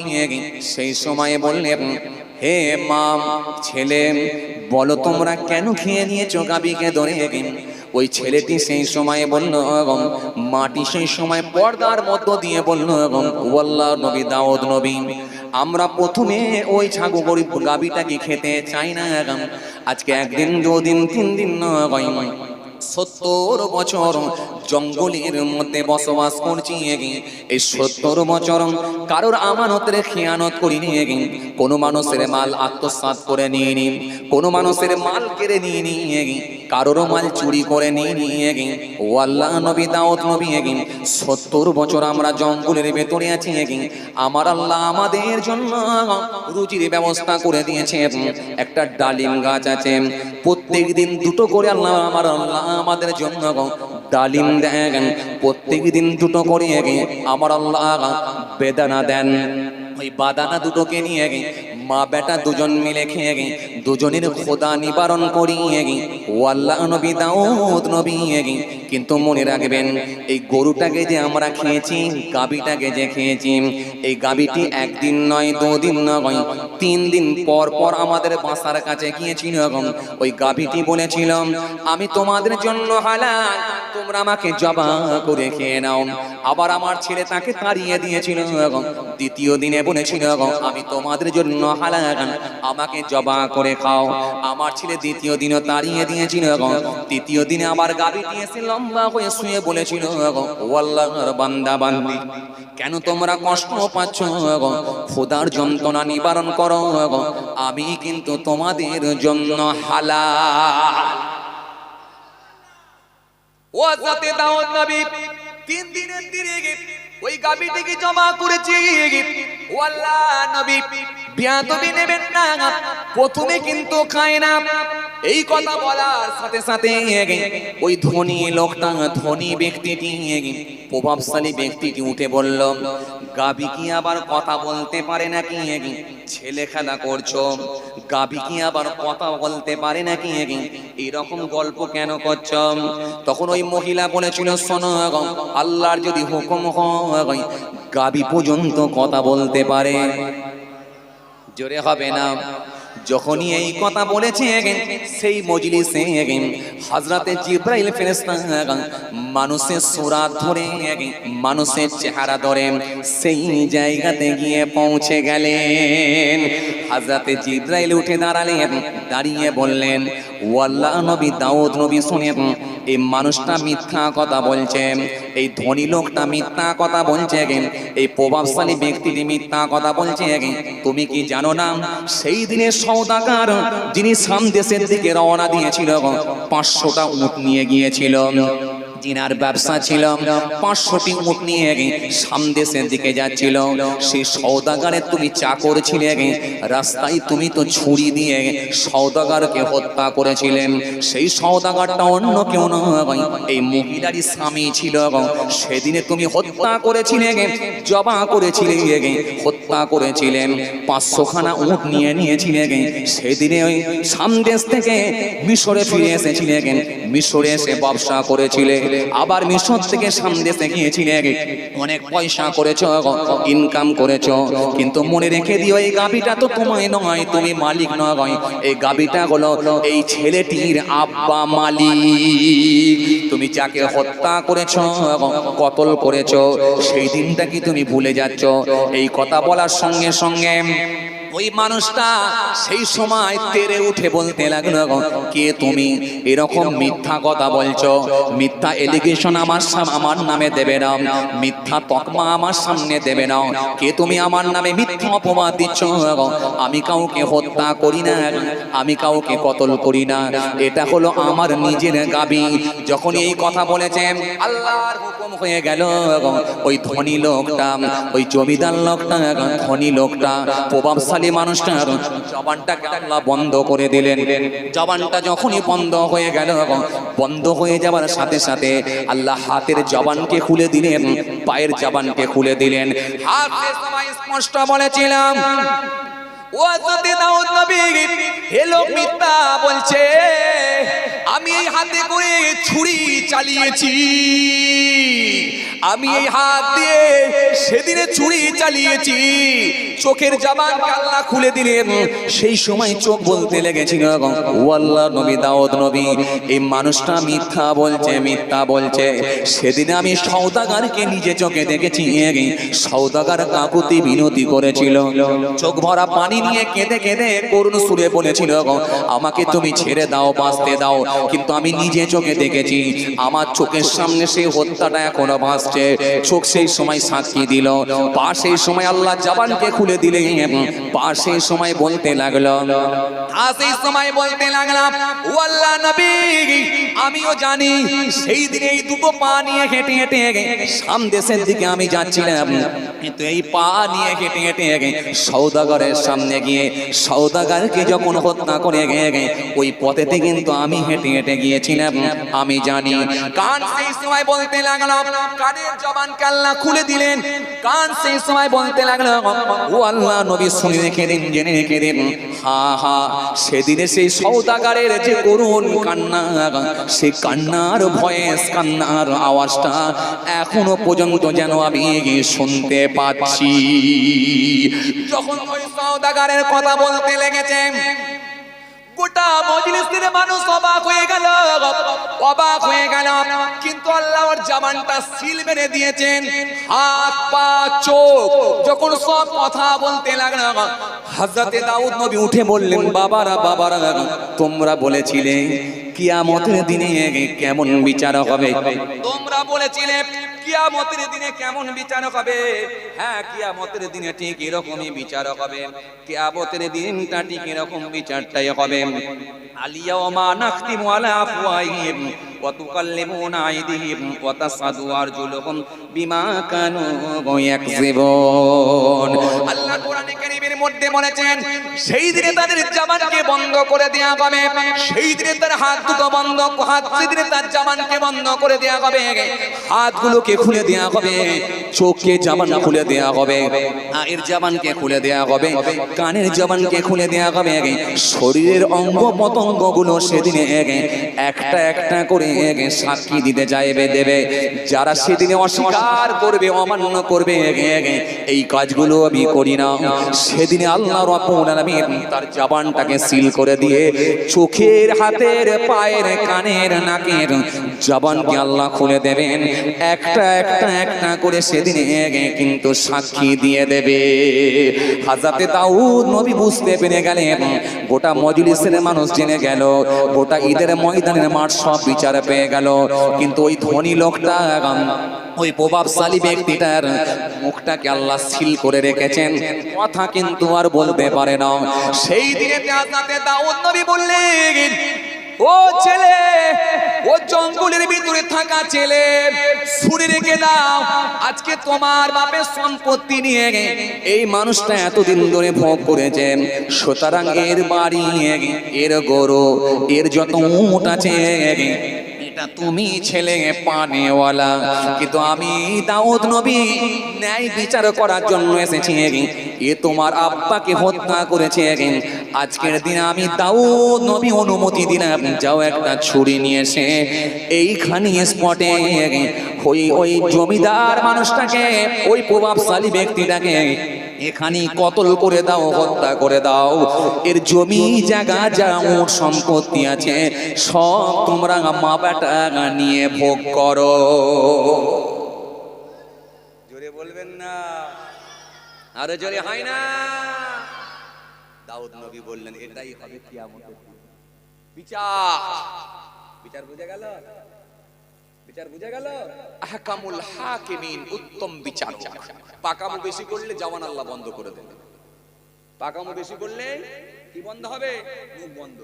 সেই সময় বললেন, হে মা, ছেলে, বলো তোমরা কেন খেয়ে নিয়েছো গাভীকে ধরে? ওই ছেলেটি সেই সময় বলল, মাটি সেই সময় পর্দার মধ্য দিয়ে বলল, ও আল্লাহ নবী দাউদ নবী, আমরা প্রথমে ওই ছাগল গরিব গাভীটাকে খেতে চাই না। আজকে একদিন, দুদিন, 3 দিন নয়, 70 বছর জঙ্গলের মধ্যে বসবাস করছি। এই 70 বছর কারোর আমানতের খেয়ানত করিনি, কোনো মানুষের মাল আত্মসাৎ করে নিইনি, কোনো মানুষের মাল কেড়ে নিইনি, কারোর মাল চুরি করে নিইনি। ও আল্লাহ নবী দাউদ নবী, 70 বছর আমরা জঙ্গলের ভেতরে আছি। আমার আল্লাহ আমাদের জন্য রুজির ব্যবস্থা করে দিয়েছে। একটা ডালিম গাছ আছে, প্রত্যেক দিন 2টো করে আল্লাহ আমার আল্লাহ আমাদের জন্য ডালিম দেন, প্রত্যেক দিন 2টো করে আমার আল্লাহ বেদানা দেন। ওই বাদানা 2টোকে নিয়ে মা বেটা দুজন মিলে খেয়ে দুজনের খোদা নিবারণ করি। ও আল্লাহ নবী দাউদ নবী, কিন্তু মনে রাখবেন, এই গরুটাকে যে আমরা খেয়েছি, গাভীটাকে যে খেয়েছি, এই গাভীটি একদিন নয়, 2 দিন নয়, 3 দিন পর পর আমাদের বাসার কাছে গিয়েছিল। ওই গাভীটি বলেছিল, আমি তোমাদের জন্য হালাল, তোমরা আমাকে জবাই করে খেয়ে নাও। আবার আমার ছেলে তাকে তাড়িয়ে দিয়েছিল। দ্বিতীয় দিনে বলেছিল আমি তোমাদের জন্য হালাল, আমাকে জবাহ করে খাও। আমার ছেলে দ্বিতীয় দিনও তাড়িয়ে দিয়েছিল। তৃতীয় দিনে আবার গাভীটি এসে লম্বা হয়ে শুয়ে বলেছিল ও আল্লাহর বান্দা বান্দি, কেন তোমরা কষ্ট পাচ্ছ? খোদার যন্ত্রণা নিবারণ করো, আমি কিন্তু তোমাদের জন্য হালাল। ও হযরতে দাউদ নবী 3 দিনের দিনে ওই গাভীটিকে জমা করেছি। ও আল্লাহ নবী বিয়াদবি নেবেন না, প্রথমে কিন্তু খায় না। এই কথা বলার সাথে সাথে ওই ধনী লোকটা, ধনী ব্যক্তিটি, প্রভাবশালী ব্যক্তিটি উঠে বলল, গাভী কি আবার কথা বলতে পারে নাকি? ছেলে খেলা করছো, গাভী কি আবার কথা বলতে পারে নাকি? এরকম গল্প কেন করছো? তখন ওই মহিলা বলেছিল, শোনো, আল্লাহর যদি হুকুম হয় গাভী পর্যন্ত কথা বলতে পারে। জোরে হবে না? যখনই এই কথা বলেছে সেই মজলিসে হযরতে জিবরাইল ফেরেশতা মানুষের সুরাত ধরে, মানুষের চেহারা ধরে সেই জায়গাতে গিয়ে পৌঁছে গেলেন। হযরতে জিবরাইল উঠে দাঁড়ালেন, দাঁড়িয়ে বললেন, ও আল্লাহ নবী দাউদ নবী, শুনেন, এই মানুষটা মিথ্যা কথা বলছে, এই ধনী লোকটা মিথ্যা কথা বলছে, এই প্রভাবশালী ব্যক্তিটি মিথ্যা কথা বলছে। তুমি কি জানো না সেই দিনে সওদাগর যিনি শাম দেশের দিকে রওনা দিয়েছিল, 500টা উট নিয়ে গিয়েছিল। জিনার ব্যবসা ছিল, 500টি উট নিয়ে শাম দেশের দিকে যাচ্ছিল। সেই সওদাগরের তুমি চাকর ছিলে, রাস্তায় তুমি তো ছুরি দিয়ে সওদাগরকে হত্যা করেছিলেন। সেই সওদাগরটা অন্য কেউ নয়, এই মহিলারই স্বামী ছিল। সেদিনে তুমি হত্যা করেছিলেন, জবাহ করেছিলেন, হত্যা করেছিলেন। 500খানা উট নিয়ে নিয়েছিলেন। সেদিনে ওই শাম দেশ থেকে মিশরে ফিরে এসেছিলেন, মিশরে এসে ব্যবসা করেছিলেন। আবার মিশর থেকে শাম দেশে গিয়েছিলেন, অনেক পয়সা করেছো, ইনকাম করেছো। কিন্তু মনে রেখে দিও, এই গাভীটা তো তোমায় নয়, তুমি মালিক নয়। এই গাভীটা হলো এই ছেলেটির আব্বা মালিক। তুমি যাকে হত্যা করেছো, কতল করেছো, সেই দিনটা কি তুমি ভুলে যাচ্ছ? এই কথা বলার সঙ্গে সঙ্গে ওই মানুষটা সেই সময় তেরে উঠে বলতে লাগলো, কে তুমি? এরকম মিথ্যা কথা বলছো, মিথ্যা এলিগেশন আমার নামে দেবে না, মিথ্যা তকমা আমার সামনে দেবে না। কে তুমি? আমার নামে মিথ্যা অপবাদ দিচ্ছ। আমি কাউকে হত্যা করি না, আমি কাউকে কতল করি না, এটা হলো আমার নিজের গাভী। যখন এই কথা বলেছেন, আল্লাহর হুকুম হয়ে গেল। ওই ধনী লোকটা, ওই জমিদার লোকটা, ধনী লোকটা, প্রভাবশালী মানুষটার জবানটাকে আল্লাহ বন্ধ করে দিলেন। জবানটা যখনই বন্ধ হয়ে গেল, বন্ধ হয়ে যাওয়ার সাথে সাথে আল্লাহ হাতের জবানকে খুলে দিলেন, পায়ের জবানকে খুলে দিলেন। হাতের সময় স্পষ্ট বলেছিলাম, ও হযরতে দাউদ নবী, হে লোক মিথ্যা বলছে, আমি এই হাতে করে ছুরি চালিয়েছি, আমি এই হাত দিয়ে সেদিনে ছুরি চালিয়েছি। চোখের জবানকে আল্লাহ খুলে দিলেন। সেই সময় চোখ বলতে লেগেছিল, ও আল্লাহ নবী দাউদ নবী, এই মানুষটা মিথ্যা বলছে, মিথ্যা বলছে। সেদিন আমি সওদাগরকে নিজে চোখে দেখেছি। সওদাগর কাকুতি বিনতি করেছিল, চোখ ভরা পানি নিয়ে কেঁদে কেঁদে করুণ সুরে বলেছিল, আমাকে তুমি ছেড়ে দাও, বাঁচতে দাও। কিন্তু আমি নিজে চোখে দেখেছি, আমার চোখের সামনে সেই হত্যাটা এখনো ভাসছে। চোখ সেই সময় সাক্ষী দিল, পা সেই সময় আল্লাহ জবানকে খুলে দিলেন, পা সেই সময় বলতে লাগলো, সেই সময় বলতে লাগলাম, ও আল্লাহ নবী, আমিও জানি সেই দিনে এই দুটো পা নিয়ে হেঁটে হেঁটে শাম দেশের দিকে আমি যাচ্ছিলাম। কিন্তু এই পা নিয়ে হেঁটে হেঁটে সওদাগরের সামনে গিয়ে সওদাগরকে যখন হত্যা করে ওই পথেতে কিন্তু আমি হেঁটে হেঁটে গিয়েছিলাম। আমি জানি। কান সেই সময় বলতে লাগলো, কানের জবানকে আল্লাহ খুলে দিলেন। কান সেই সময় বলতে লাগলো, ও আল্লাহ নবী, শুনে রেখে দিন, জেনে রেখে দিন, হা হা, সেদিনে সেই সওদাগরের যে করুণ কান্না, সেই কান্নার ভয়েস, কান্নার আওয়াজটা এখনো পর্যন্ত যেন আমি শুনতে পাচ্ছি। যখন ওই সওদাগরের কথা বলতে লেগেছে, গোটা মজলিসের মানুষ অবাক হয়ে গেল, অবাক হয়ে গেল। কিন্তু আল্লাহ ওর জবানটা সিল মেরে দিয়েছেন, হাত পা চোখ যখন সব কথা বলতে লাগলো, হযরতে দাউদ নবী উঠে বললেন, বাবারা বাবারা, তোমরা বলেছিলে কিয়ামতের দিনে কেমন বিচার হবে, তোমরা বলেছিলে কিয়ামতের দিনে কেমন বিচার হবে। হ্যাঁ, কিয়ামতের দিনে ঠিক এরকমই বিচার হবে। কিয়ামতের দিনটা ঠিক এরকম বিচারটাই হবে। আলিয়াউমা নাখতিমু আলা আফওয়াহিহিম ওয়া তুকাল্লিমুনা আইদিহিম ওয়া তাসআদু আরজুলুহুম বিমা কানু ইয়াকসিবুন। আল্লাহ কোরআনে কারীমের মধ্যে বলেছেন, সেই দিনে তাদের জবানকে বন্ধ করে দেয়া হবে, সেই দিনে তার হাত দুটো বন্ধ, সেই দিনে তার জবানকে বন্ধ করে দেয়া হবে, হাতগুলোকে খুলে দেয়া হবে, চোখকে জবান খুলে দেয়া হবে, এর জবানকে খুলে দেয়া হবে, কানের জবানকে খুলে দেয়া হবে, শরীরের অঙ্গ পতঙ্গগুলো সেদিনে একটা একটা করে সাক্ষী দিতে চাইবে, দেবে। যারা সেদিনে অস্বীকার করবে, অমান্য করবে, এই কাজগুলো আমি করি না, সেদিনে আল্লাহ রাব্বুল আলামিন তার জবানটাকে সিল করে দিয়ে চোখের, হাতের, পায়ের, কানের, নাকের জবানকে আল্লাহ খুলে দেবেন। একটা একটা একটা করে সেদিনে কিন্তু সাক্ষী দিয়ে দেবে। হযরতে দাউদ নবী বুঝতে পেরে গেলেন, গোটা মজলিসের মানুষ জেনে গেল, গোটা ঈদের ময়দানের মাঠ সব বিচার পেয়ে গেল। কিন্তু ওই ধনী লোকটা, ওই প্রভাবশালী ব্যক্তিটার মুখটাকে আল্লাহ সিল করে রেখেছেন, কথা কিন্তু আর বলতে পারে না। সেই দিনে হযরতে দাউদ নবী বললেন, ও ছেলে, ও জঙ্গলের ভিতরে থাকা ছেলে, শুনে রেখে দাও, আজকে তোমার বাপের সম্পত্তি নিয়ে এই মানুষটা এতদিন ধরে ভোগ করেছেন, সুতরাং এর বাড়ি, এর গরু, এর যত উট আছে, এটা তুমি ছেলে পানেওয়ালা। কিন্তু আমি দাউদ নবী ন্যায় বিচার করার জন্য এসেছি, এ তোমার আব্বাকে হত্যা করেছে। আজকের দিনে আমি দাউদ নবী অনুমতি দিলাম, যাও একটা ছুরি নিয়ে এসে এইখানে স্পটে ওই জমিদার মানুষটাকে, ওই প্রভাবশালী ব্যক্তিটাকে এখানে কতল করে দাও, হত্যা করে দাও। এর জমি জায়গা যা ওর সম্পত্তি আছে সব তোমরা মা বেটা নিয়ে ভোগ করো। জোরে বলবেন না, আরো জোরে হয় না? দাউদ নবী বললেন, এটাই হবে কিয়ামতের দিন বিচার। বিচার বুঝে গেল? বিচার বুঝে গেল? আহকামুল হাকিমিন, উত্তম বিচারক। পাকামো বেশি করলে জবান আল্লাহ বন্ধ করে দেবে। পাকামো বেশি করলে কি বন্ধ হবে? মুখ বন্ধ।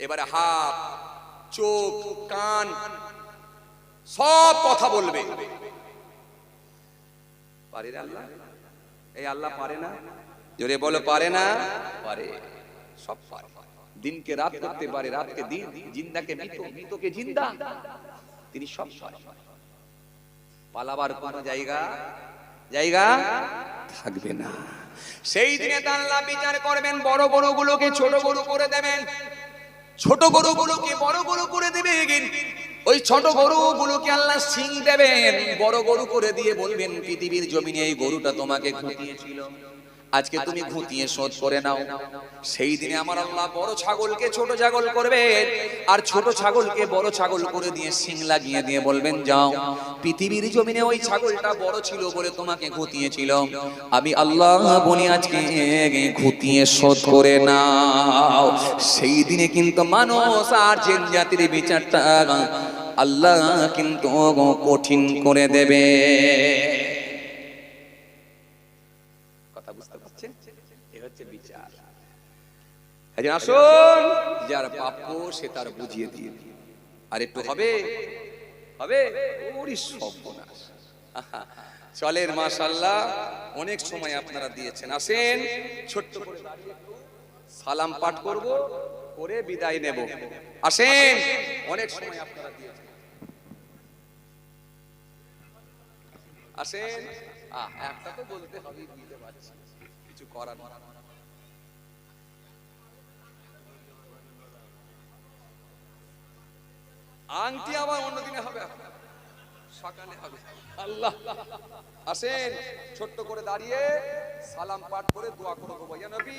এবারে হাত, চোখ, কান সব কথা বলবে। পারে না আল্লাহ? এই আল্লাহ পারে না? জোরে বলো, পারে না? পারে, সব পারে। দিনকে রাত করতে পারে, রাতকে দিন, জিন্দাকে মৃত, মৃতকে জিন্দা, তিনি সব পারে। পালাবার কোন জায়গা থাকবে না। সেই দিনে আল্লাহ বিচার করবেন, বড় গরুগুলোকে ছোট গরু করে দেবেন, ছোট গরুগুলোকে বড় গরু করে দেবেন। ওই ছোট গরুগুলোকে আল্লাহ সিং দেবেন, বড় গরু করে দিয়ে বলবেন, পৃথিবীর জমিনে এই গরুটা তোমাকে ঘুতিয়েছিল, আজকে তুমি ঘুতিয়ে শোধ করে নাও। সেই দিনে আমার আল্লাহ বড় ছাগলকে ছোট ছাগল করবেন, আর ছোট ছাগলকে বড় ছাগল করে দিয়ে সিং লাগিয়ে দিয়ে বলবেন, যাও, পৃথিবীর জমিনে ওই ছাগলটা বড় ছিল বলে তোমাকে ঘুতিয়েছিল, আমি আল্লাহ বলি আজকে ঘুতিয়ে শোধ করে নাও। সেই দিনে কিন্তু মানুষ আর জিন জাতির বিচারটা আল্লাহ কিন্তু কঠিন করে দেবে। আসুন, যার প্রাপ্য সে তার বুঝিয়ে দিয়ে, আর একটু হবে হবে ওরই সর্বনাশ। চলেন, মাশাআল্লাহ, অনেক সময় আপনারা দিয়েছেন। আসেন, ছোট্ট করে সালাম পাঠ করব, করে বিদায় নেব। আসেন, অনেক সময় আপনারা দিয়েছেন। আসেন, একটা তো বলতে হবে, বুঝতে পারছি, কিছু করার না। আংটি আবার অন্যদিনে হবে, সকালে হবে। আল্লাহ, আসেন, ছোট্ট করে দাঁড়িয়ে সালাম পাঠ করে দোয়া করবো। ইয়া নবী।